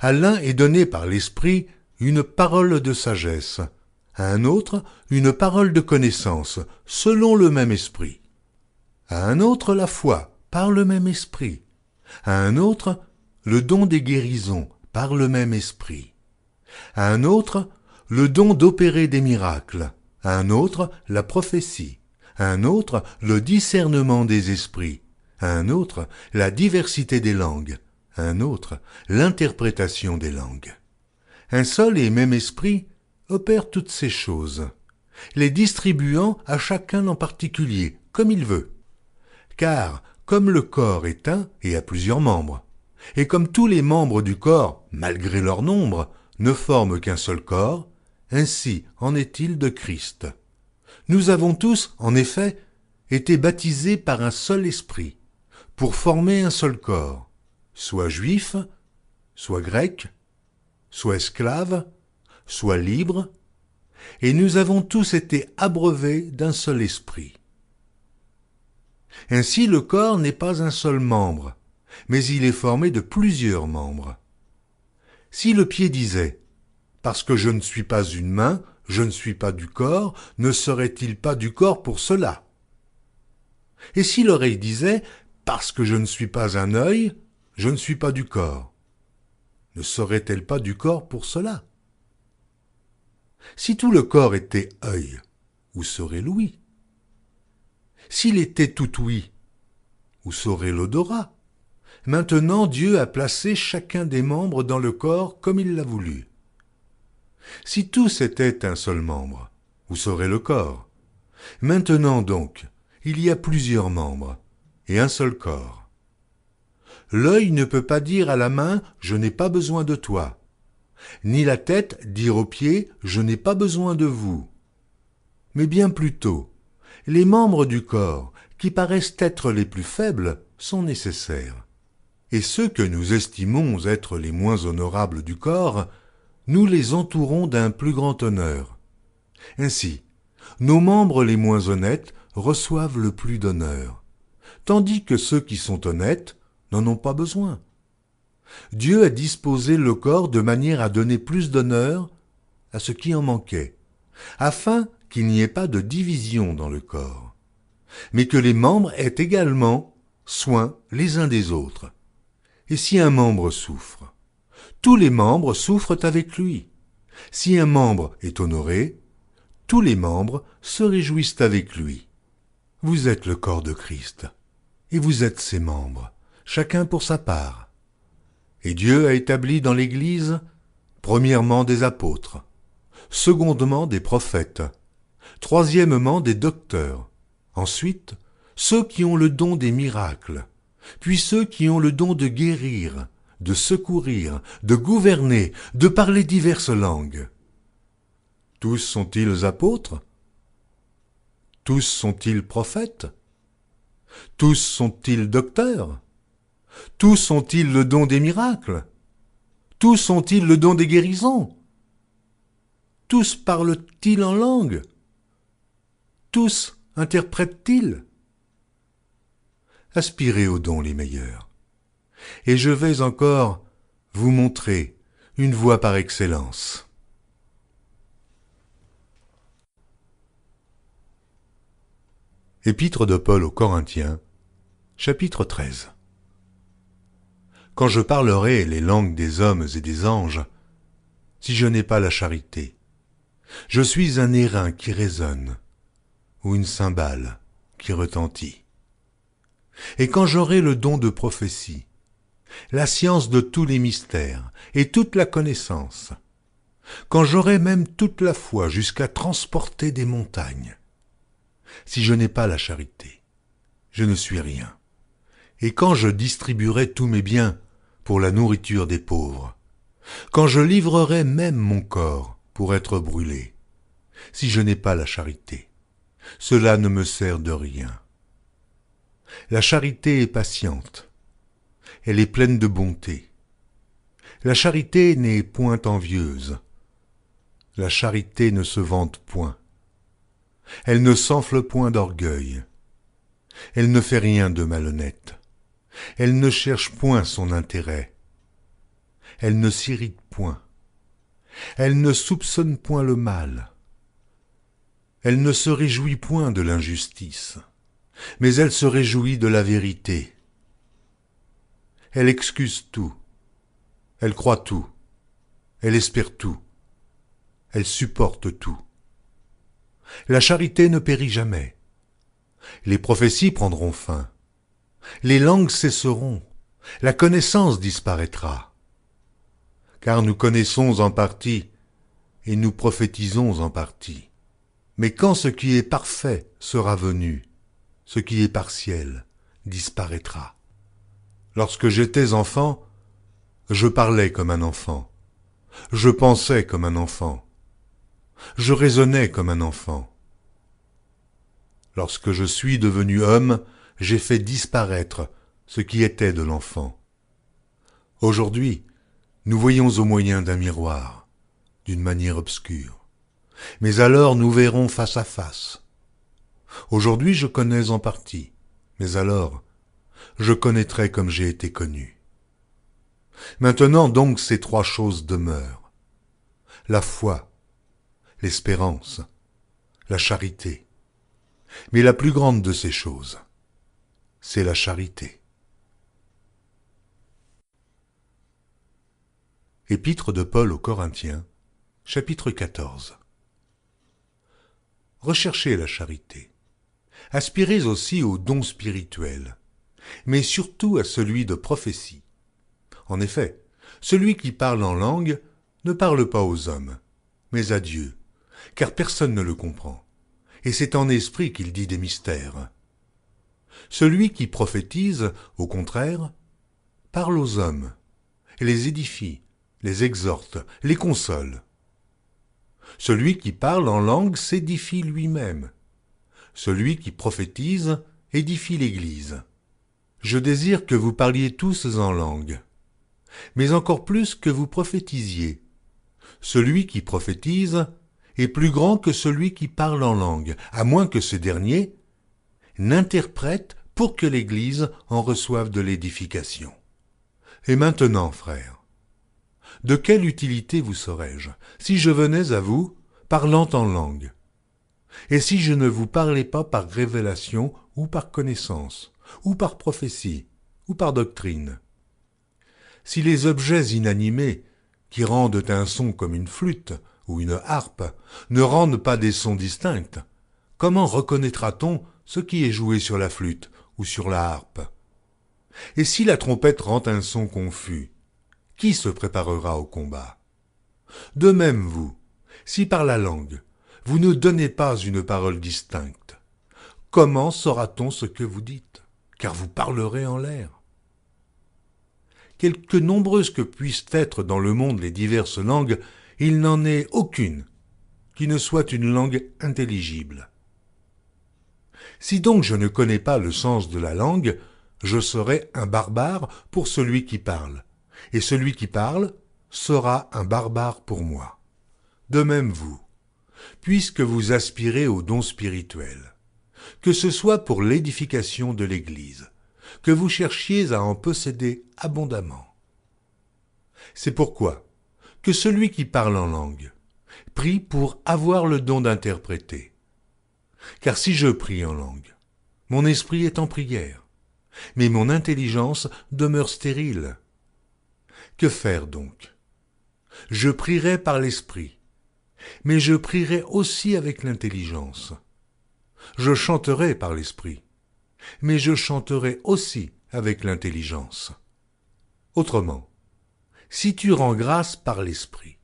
à l'un est donné par l'Esprit une parole de sagesse, à un autre une parole de connaissance, selon le même Esprit. À un autre la foi, par le même Esprit. À un autre le don des guérisons, par le même Esprit. À un autre le don d'opérer des miracles. À un autre la prophétie. À un autre le discernement des esprits. À un autre la diversité des langues. À un autre l'interprétation des langues. Un seul et même Esprit opère toutes ces choses, les distribuant à chacun en particulier, comme il veut. Car, comme le corps est un et a plusieurs membres, et comme tous les membres du corps, malgré leur nombre, ne forment qu'un seul corps, ainsi en est-il de Christ. Nous avons tous, en effet, été baptisés par un seul esprit, pour former un seul corps, soit juif, soit grec, soit esclave, soit libre, et nous avons tous été abreuvés d'un seul esprit. Ainsi le corps n'est pas un seul membre, mais il est formé de plusieurs membres. Si le pied disait « Parce que je ne suis pas une main, je ne suis pas du corps », ne serait-il pas du corps pour cela? Et si l'oreille disait « Parce que je ne suis pas un œil, je ne suis pas du corps », ne serait-elle pas du corps pour cela? Si tout le corps était œil, où serait l'ouïe? S'il était tout ouïe, où serait l'odorat? Maintenant Dieu a placé chacun des membres dans le corps comme il l'a voulu. Si tous étaient un seul membre, où serait le corps? Maintenant donc, il y a plusieurs membres, et un seul corps. L'œil ne peut pas dire à la main « je n'ai pas besoin de toi », ni la tête dire aux pieds « je n'ai pas besoin de vous ». Mais bien plutôt, les membres du corps, qui paraissent être les plus faibles, sont nécessaires. Et ceux que nous estimons être les moins honorables du corps, nous les entourons d'un plus grand honneur. Ainsi, nos membres les moins honnêtes reçoivent le plus d'honneur, tandis que ceux qui sont honnêtes n'en ont pas besoin. Dieu a disposé le corps de manière à donner plus d'honneur à ce qui en manquait, afin qu'il n'y ait pas de division dans le corps, mais que les membres aient également soin les uns des autres. Et si un membre souffre, tous les membres souffrent avec lui. Si un membre est honoré, tous les membres se réjouissent avec lui. Vous êtes le corps de Christ, et vous êtes ses membres, chacun pour sa part. Et Dieu a établi dans l'Église, premièrement des apôtres, secondement des prophètes, troisièmement des docteurs, ensuite ceux qui ont le don des miracles, puis ceux qui ont le don de guérir, de secourir, de gouverner, de parler diverses langues. Tous sont-ils apôtres? Tous sont-ils prophètes? Tous sont-ils docteurs? Tous ont-ils le don des miracles? Tous ont-ils le don des guérisons? Tous parlent-ils en langue? Tous interprètent-ils? Aspirez aux dons les meilleurs. Et je vais encore vous montrer une voie par excellence. Épître de Paul aux Corinthiens, chapitre 13. Quand je parlerai les langues des hommes et des anges, si je n'ai pas la charité, je suis un airain qui résonne, ou une cymbale qui retentit. Et quand j'aurai le don de prophétie, la science de tous les mystères et toute la connaissance, quand j'aurai même toute la foi jusqu'à transporter des montagnes, si je n'ai pas la charité, je ne suis rien. Et quand je distribuerai tous mes biens pour la nourriture des pauvres, quand je livrerai même mon corps pour être brûlé, si je n'ai pas la charité, cela ne me sert de rien. La charité est patiente, elle est pleine de bonté. La charité n'est point envieuse, la charité ne se vante point, elle ne s'enfle point d'orgueil, elle ne fait rien de malhonnête, elle ne cherche point son intérêt, elle ne s'irrite point, elle ne soupçonne point le mal, elle ne se réjouit point de l'injustice, mais elle se réjouit de la vérité. Elle excuse tout, elle croit tout, elle espère tout, elle supporte tout. La charité ne périt jamais. Les prophéties prendront fin, les langues cesseront, la connaissance disparaîtra. Car nous connaissons en partie et nous prophétisons en partie. Mais quand ce qui est parfait sera venu, ce qui est partiel disparaîtra. Lorsque j'étais enfant, je parlais comme un enfant, je pensais comme un enfant, je raisonnais comme un enfant. Lorsque je suis devenu homme, j'ai fait disparaître ce qui était de l'enfant. Aujourd'hui, nous voyons au moyen d'un miroir, d'une manière obscure. Mais alors nous verrons face à face. Aujourd'hui je connais en partie, Mais alors, je connaîtrai comme j'ai été connu. Maintenant donc ces trois choses demeurent. La foi, l'espérance, la charité. Mais la plus grande de ces choses, c'est la charité. Épître de Paul aux Corinthiens, chapitre 14. Recherchez la charité. Aspirez aussi aux dons spirituels, mais surtout à celui de prophétie. En effet, celui qui parle en langue ne parle pas aux hommes, mais à Dieu, car personne ne le comprend, et c'est en esprit qu'il dit des mystères. Celui qui prophétise, au contraire, parle aux hommes, et les édifie, les exhorte, les console. Celui qui parle en langue s'édifie lui-même. Celui qui prophétise édifie l'Église. Je désire que vous parliez tous en langue, mais encore plus que vous prophétisiez. Celui qui prophétise est plus grand que celui qui parle en langue, à moins que ce dernier n'interprète pour que l'Église en reçoive de l'édification. Et maintenant, frères, de quelle utilité vous serais-je si je venais à vous parlant en langue, et si je ne vous parlais pas par révélation ou par connaissance, ou par prophétie, ou par doctrine? Si les objets inanimés, qui rendent un son comme une flûte ou une harpe, ne rendent pas des sons distincts, comment reconnaîtra-t-on ce qui est joué sur la flûte ou sur la harpe? Et si la trompette rend un son confus, qui se préparera au combat? De même vous, si par la langue, vous ne donnez pas une parole distincte, comment saura-t-on ce que vous dites? Car vous parlerez en l'air. Quelque nombreuses que puissent être dans le monde les diverses langues, il n'en est aucune qui ne soit une langue intelligible. Si donc je ne connais pas le sens de la langue, je serai un barbare pour celui qui parle, et celui qui parle sera un barbare pour moi. De même vous, puisque vous aspirez aux dons spirituels, que ce soit pour l'édification de l'Église, que vous cherchiez à en posséder abondamment. C'est pourquoi que celui qui parle en langue prie pour avoir le don d'interpréter. Car si je prie en langue, mon esprit est en prière, mais mon intelligence demeure stérile. Que faire donc? Je prierai par l'esprit, mais je prierai aussi avec l'intelligence. Je chanterai par l'esprit, mais je chanterai aussi avec l'intelligence. Autrement, si tu rends grâce par l'esprit,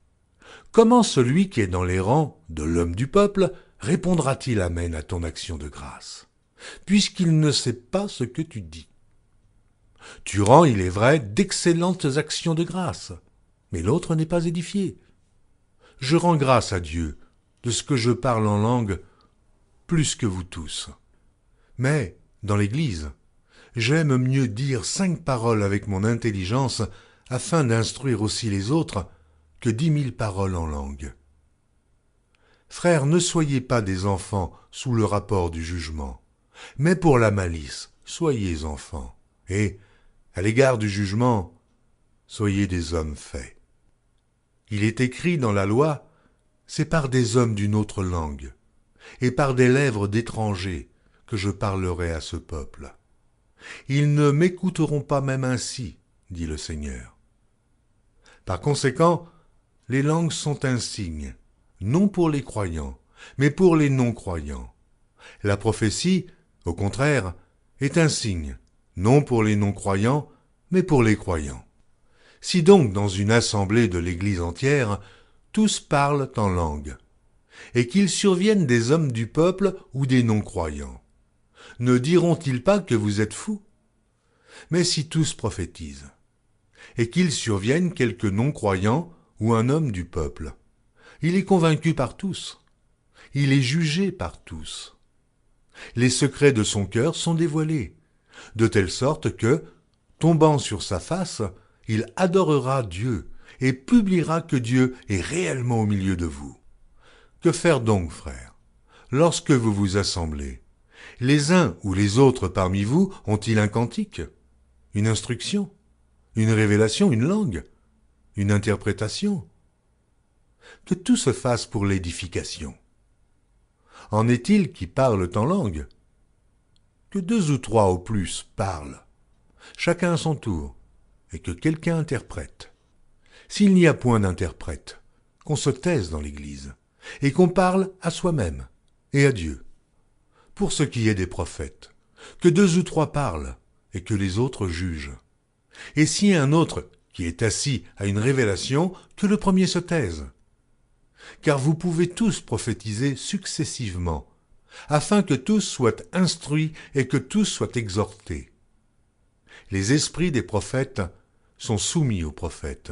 comment celui qui est dans les rangs de l'homme du peuple répondra-t-il amen à ton action de grâce, puisqu'il ne sait pas ce que tu dis? Tu rends, il est vrai, d'excellentes actions de grâce, mais l'autre n'est pas édifié. Je rends grâce à Dieu de ce que je parle en langue plus que vous tous. Mais, dans l'Église, j'aime mieux dire 5 paroles avec mon intelligence afin d'instruire aussi les autres que 10 000 paroles en langue. Frères, ne soyez pas des enfants sous le rapport du jugement, mais pour la malice, soyez enfants, et, à l'égard du jugement, soyez des hommes faits. Il est écrit dans la loi, c'est par des hommes d'une autre langue, et par des lèvres d'étrangers que je parlerai à ce peuple. Ils ne m'écouteront pas même ainsi, dit le Seigneur. Par conséquent, les langues sont un signe, non pour les croyants, mais pour les non-croyants. La prophétie, au contraire, est un signe, non pour les non-croyants, mais pour les croyants. Si donc dans une assemblée de l'Église entière, tous parlent en langue, et qu'il survienne des hommes du peuple ou des non-croyants, ne diront-ils pas que vous êtes fous? Mais si tous prophétisent, et qu'il survienne quelque non-croyant ou un homme du peuple, il est convaincu par tous, il est jugé par tous. Les secrets de son cœur sont dévoilés, de telle sorte que, tombant sur sa face, il adorera Dieu et publiera que Dieu est réellement au milieu de vous. Que faire donc, frères, lorsque vous vous assemblez? Les uns ou les autres parmi vous ont-ils un cantique, une instruction, une révélation, une langue, une interprétation? Que tout se fasse pour l'édification. En est-il qui parlent en langue? Que 2 ou 3 au plus parlent, chacun à son tour, et que quelqu'un interprète. S'il n'y a point d'interprète, qu'on se taise dans l'Église, et qu'on parle à soi-même et à Dieu. Pour ce qui est des prophètes, que 2 ou 3 parlent, et que les autres jugent. Et si un autre qui est assis a une révélation, que le premier se taise. Car vous pouvez tous prophétiser successivement, afin que tous soient instruits et que tous soient exhortés. Les esprits des prophètes sont soumis aux prophètes.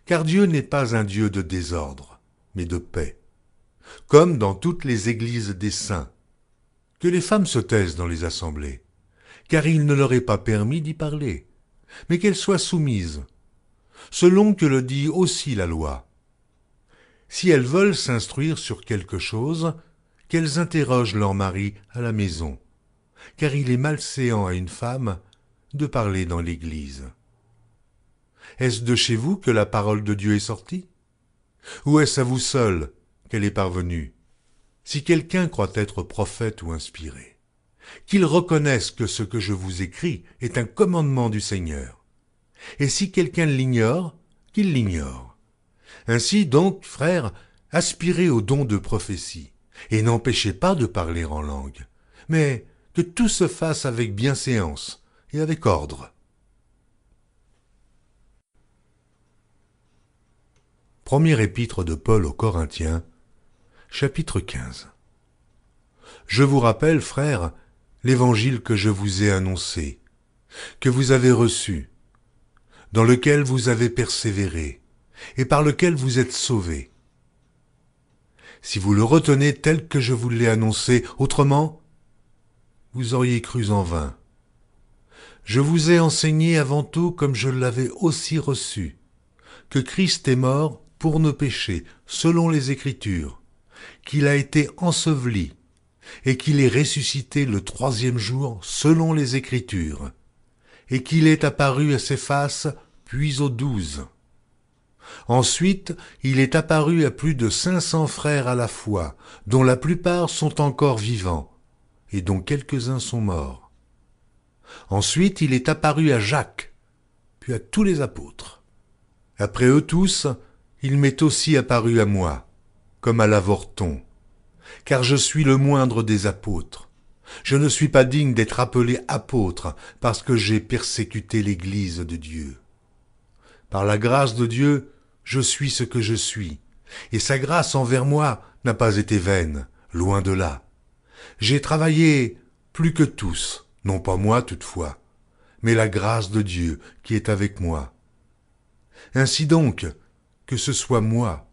Car Dieu n'est pas un Dieu de désordre, mais de paix. Comme dans toutes les églises des saints, que les femmes se taisent dans les assemblées, car il ne leur est pas permis d'y parler, mais qu'elles soient soumises, selon que le dit aussi la loi. Si elles veulent s'instruire sur quelque chose, qu'elles interrogent leur mari à la maison, car il est malséant à une femme de parler dans l'Église. Est-ce de chez vous que la parole de Dieu est sortie? Ou est-ce à vous seul qu'elle est parvenue? Si quelqu'un croit être prophète ou inspiré, qu'il reconnaisse que ce que je vous écris est un commandement du Seigneur. Et si quelqu'un l'ignore, qu'il l'ignore. Ainsi donc, frères, aspirez au don de prophétie, et n'empêchez pas de parler en langue, mais que tout se fasse avec bienséance et avec ordre. Première épître de Paul aux Corinthiens, chapitre 15. Je vous rappelle, frères, l'évangile que je vous ai annoncé, que vous avez reçu, dans lequel vous avez persévéré, et par lequel vous êtes sauvés. Si vous le retenez tel que je vous l'ai annoncé, autrement, vous auriez cru en vain. Je vous ai enseigné avant tout, comme je l'avais aussi reçu, que Christ est mort pour nos péchés, selon les Écritures, qu'il a été enseveli, et qu'il est ressuscité le 3e jour, selon les Écritures, et qu'il est apparu à Céphas, puis aux 12. Ensuite, il est apparu à plus de 500 frères à la fois, dont la plupart sont encore vivants, et dont quelques-uns sont morts. Ensuite, il est apparu à Jacques, puis à tous les apôtres. Après eux tous, il m'est aussi apparu à moi, comme à l'avorton, car je suis le moindre des apôtres. Je ne suis pas digne d'être appelé apôtre, parce que j'ai persécuté l'Église de Dieu. Par la grâce de Dieu, je suis ce que je suis, et sa grâce envers moi n'a pas été vaine, loin de là. J'ai travaillé plus que tous, non pas moi toutefois, mais la grâce de Dieu qui est avec moi. Ainsi donc, que ce soit moi,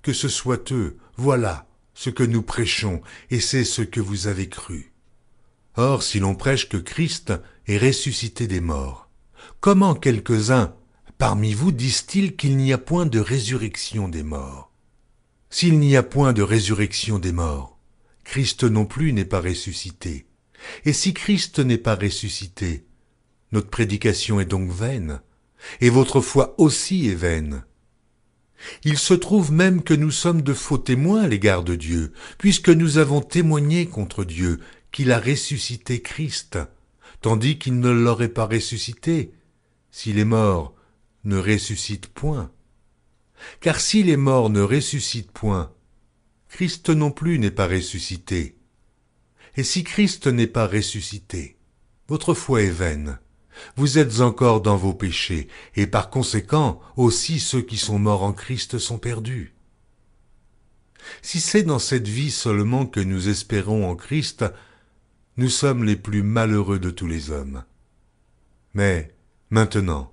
que ce soit eux, voilà ce que nous prêchons, et c'est ce que vous avez cru. Or, si l'on prêche que Christ est ressuscité des morts, comment quelques-uns parmi vous disent-ils qu'il n'y a point de résurrection des morts? S'il n'y a point de résurrection des morts, Christ non plus n'est pas ressuscité. Et si Christ n'est pas ressuscité, notre prédication est donc vaine, et votre foi aussi est vaine. Il se trouve même que nous sommes de faux témoins à l'égard de Dieu, puisque nous avons témoigné contre Dieu qu'il a ressuscité Christ, tandis qu'il ne l'aurait pas ressuscité, si les morts ne ressuscitent point. Car si les morts ne ressuscitent point, Christ non plus n'est pas ressuscité. Et si Christ n'est pas ressuscité, votre foi est vaine. Vous êtes encore dans vos péchés, et par conséquent, aussi ceux qui sont morts en Christ sont perdus. Si c'est dans cette vie seulement que nous espérons en Christ, nous sommes les plus malheureux de tous les hommes. Mais, maintenant,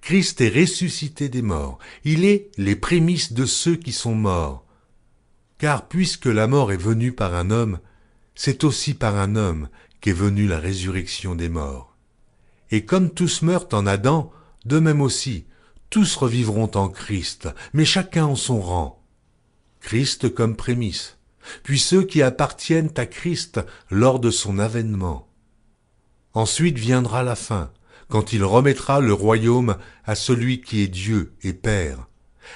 Christ est ressuscité des morts, il est les prémices de ceux qui sont morts. Car puisque la mort est venue par un homme, c'est aussi par un homme qu'est venue la résurrection des morts. Et comme tous meurent en Adam, de même aussi, tous revivront en Christ, mais chacun en son rang. Christ comme prémisse, puis ceux qui appartiennent à Christ lors de son avènement. Ensuite viendra la fin, quand il remettra le royaume à celui qui est Dieu et Père,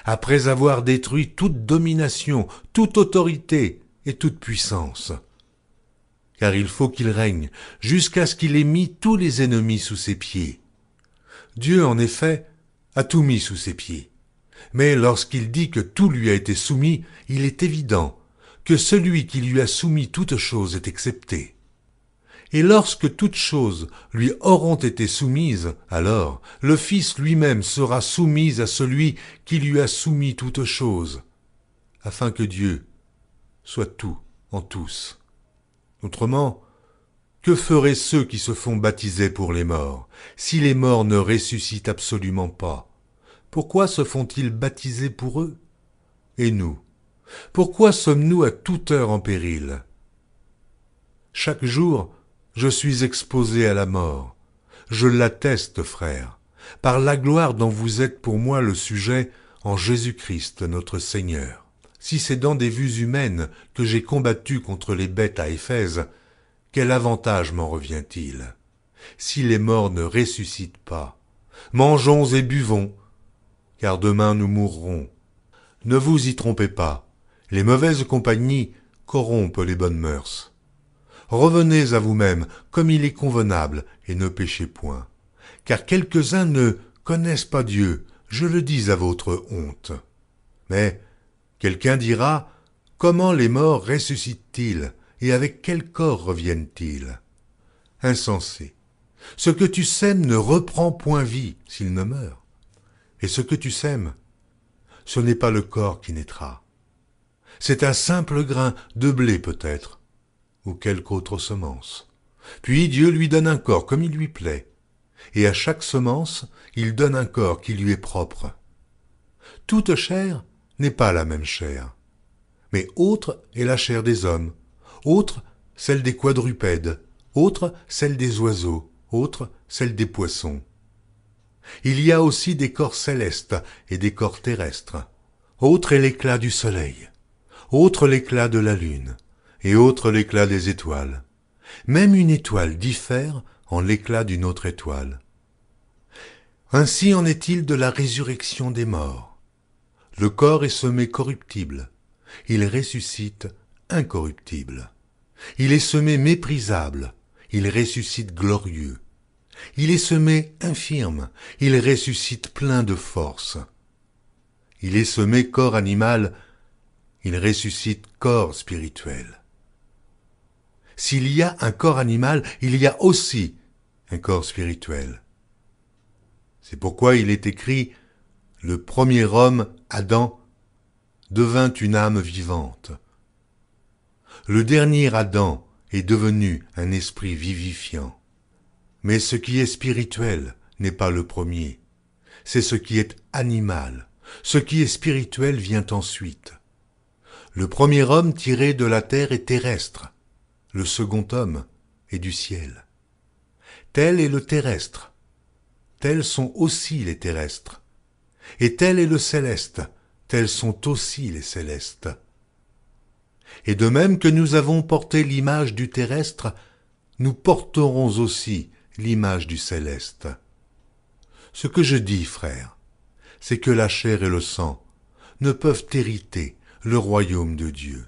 après avoir détruit toute domination, toute autorité et toute puissance. Car il faut qu'il règne jusqu'à ce qu'il ait mis tous les ennemis sous ses pieds. Dieu, en effet, a tout mis sous ses pieds. Mais lorsqu'il dit que tout lui a été soumis, il est évident que celui qui lui a soumis toutes choses est excepté. Et lorsque toutes choses lui auront été soumises, alors le Fils lui-même sera soumis à celui qui lui a soumis toutes choses, afin que Dieu soit tout en tous. Autrement, que feraient ceux qui se font baptiser pour les morts, si les morts ne ressuscitent absolument pas? Pourquoi se font-ils baptiser pour eux? Et nous? Pourquoi sommes-nous à toute heure en péril? Chaque jour, je suis exposé à la mort. Je l'atteste, frère, par la gloire dont vous êtes pour moi le sujet en Jésus-Christ notre Seigneur. Si c'est dans des vues humaines que j'ai combattu contre les bêtes à Éphèse, quel avantage m'en revient-il? Si les morts ne ressuscitent pas, mangeons et buvons, car demain nous mourrons. Ne vous y trompez pas, les mauvaises compagnies corrompent les bonnes mœurs. Revenez à vous-même comme il est convenable et ne péchez point, car quelques-uns ne connaissent pas Dieu, je le dis à votre honte. Mais quelqu'un dira, comment les morts ressuscitent-ils et avec quel corps reviennent-ils? Insensé, ce que tu sèmes ne reprend point vie s'il ne meurt. Et ce que tu sèmes, ce n'est pas le corps qui naîtra. C'est un simple grain de blé peut-être, ou quelque autre semence. Puis Dieu lui donne un corps comme il lui plaît, et à chaque semence, il donne un corps qui lui est propre. Toute chair n'est pas la même chair, mais autre est la chair des hommes, autre celle des quadrupèdes, autre celle des oiseaux, autre celle des poissons. Il y a aussi des corps célestes et des corps terrestres. Autre est l'éclat du soleil, autre l'éclat de la lune, et autre l'éclat des étoiles. Même une étoile diffère en l'éclat d'une autre étoile. Ainsi en est-il de la résurrection des morts. Le corps est semé corruptible, il ressuscite incorruptible. Il est semé méprisable, il ressuscite glorieux. Il est semé infirme, il ressuscite plein de force. Il est semé corps animal, il ressuscite corps spirituel. S'il y a un corps animal, il y a aussi un corps spirituel. C'est pourquoi il est écrit, le premier homme, Adam, devint une âme vivante. Le dernier Adam est devenu un esprit vivifiant. Mais ce qui est spirituel n'est pas le premier, c'est ce qui est animal. Ce qui est spirituel vient ensuite. Le premier homme tiré de la terre est terrestre, le second homme est du ciel. Tel est le terrestre, tels sont aussi les terrestres. Et tel est le céleste, tels sont aussi les célestes. Et de même que nous avons porté l'image du terrestre, nous porterons aussi l'image du céleste. Ce que je dis, frère, c'est que la chair et le sang ne peuvent hériter le royaume de Dieu,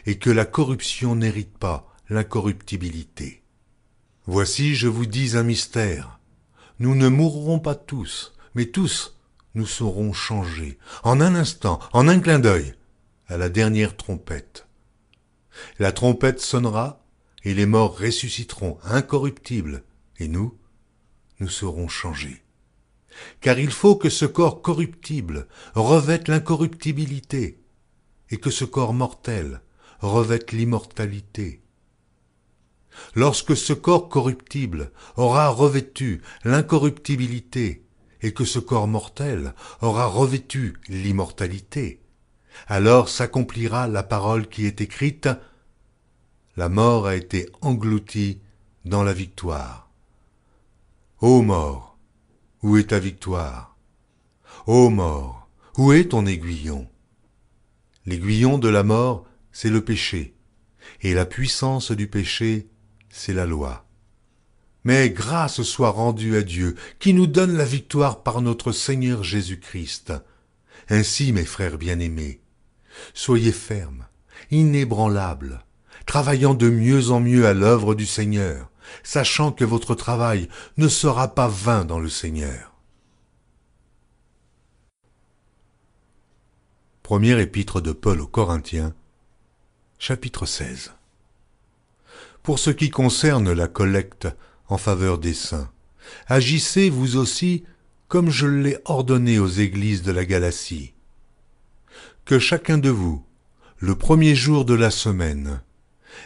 et que la corruption n'hérite pas l'incorruptibilité. Voici, je vous dis un mystère. Nous ne mourrons pas tous, mais tous nous serons changés, en un instant, en un clin d'œil, à la dernière trompette. La trompette sonnera, et les morts ressusciteront incorruptibles, et nous serons changés. Car il faut que ce corps corruptible revête l'incorruptibilité, et que ce corps mortel revête l'immortalité. Lorsque ce corps corruptible aura revêtu l'incorruptibilité, et que ce corps mortel aura revêtu l'immortalité, alors s'accomplira la parole qui est écrite, « La mort a été engloutie dans la victoire. » Ô mort, où est ta victoire? Ô mort, où est ton aiguillon? L'aiguillon de la mort, c'est le péché, et la puissance du péché, c'est la loi. Mais grâce soit rendue à Dieu, qui nous donne la victoire par notre Seigneur Jésus-Christ. Ainsi, mes frères bien-aimés, soyez fermes, inébranlables, travaillant de mieux en mieux à l'œuvre du Seigneur, sachant que votre travail ne sera pas vain dans le Seigneur. Première épître de Paul aux Corinthiens, chapitre 16. Pour ce qui concerne la collecte en faveur des saints, agissez vous aussi comme je l'ai ordonné aux églises de la Galatie. Que chacun de vous, le premier jour de la semaine,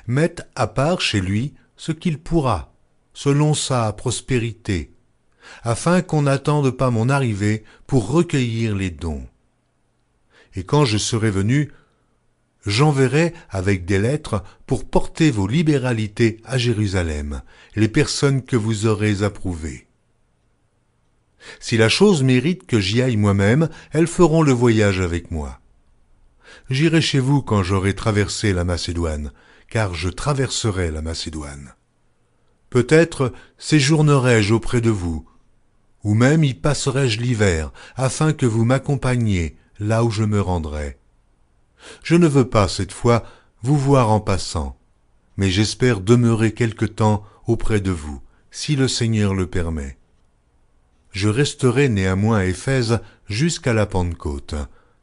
mette à part chez lui ce qu'il pourra, selon sa prospérité, afin qu'on n'attende pas mon arrivée pour recueillir les dons. Et quand je serai venu, j'enverrai avec des lettres pour porter vos libéralités à Jérusalem, les personnes que vous aurez approuvées. Si la chose mérite que j'y aille moi-même, elles feront le voyage avec moi. J'irai chez vous quand j'aurai traversé la Macédoine, car je traverserai la Macédoine. Peut-être séjournerai-je auprès de vous, ou même y passerai-je l'hiver, afin que vous m'accompagniez là où je me rendrai. Je ne veux pas, cette fois, vous voir en passant, mais j'espère demeurer quelque temps auprès de vous, si le Seigneur le permet. Je resterai néanmoins à Éphèse jusqu'à la Pentecôte,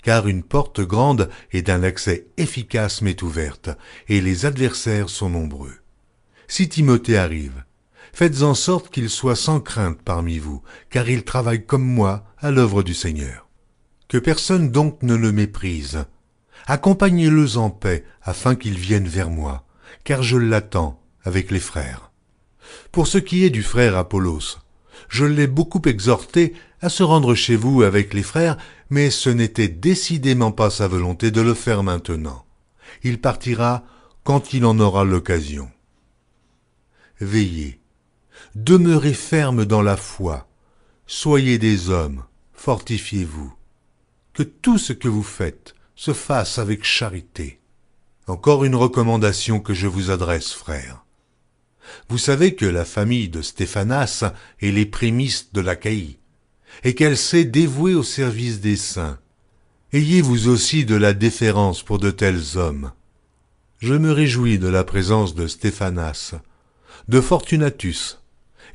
car une porte grande et d'un accès efficace m'est ouverte, et les adversaires sont nombreux. Si Timothée arrive, faites en sorte qu'il soit sans crainte parmi vous, car il travaille comme moi à l'œuvre du Seigneur. Que personne donc ne le méprise. Accompagnez-le en paix, afin qu'il vienne vers moi, car je l'attends avec les frères. Pour ce qui est du frère Apollos, je l'ai beaucoup exhorté à se rendre chez vous avec les frères, mais ce n'était décidément pas sa volonté de le faire maintenant. Il partira quand il en aura l'occasion. Veillez, demeurez fermes dans la foi, soyez des hommes, fortifiez-vous. Que tout ce que vous faites se fasse avec charité. Encore une recommandation que je vous adresse, frères. Vous savez que la famille de Stéphanas est les prémices de l'Achaïe, et qu'elle s'est dévouée au service des saints. Ayez vous aussi de la déférence pour de tels hommes. Je me réjouis de la présence de Stéphanas, de Fortunatus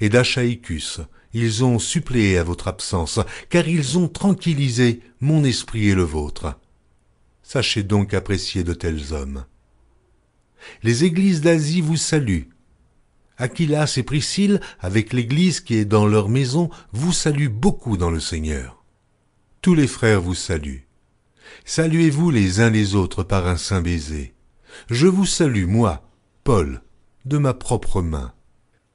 et d'Achaïcus. Ils ont suppléé à votre absence, car ils ont tranquillisé mon esprit et le vôtre. Sachez donc apprécier de tels hommes. Les églises d'Asie vous saluent. Aquilas et Priscille, avec l'église qui est dans leur maison, vous saluent beaucoup dans le Seigneur. Tous les frères vous saluent. Saluez-vous les uns les autres par un saint baiser. Je vous salue, moi, Paul, de ma propre main.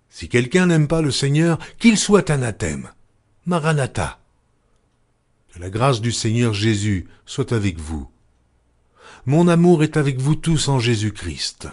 Si quelqu'un n'aime pas le Seigneur, qu'il soit anathème. Maranatha. Que la grâce du Seigneur Jésus soit avec vous. Mon amour est avec vous tous en Jésus-Christ.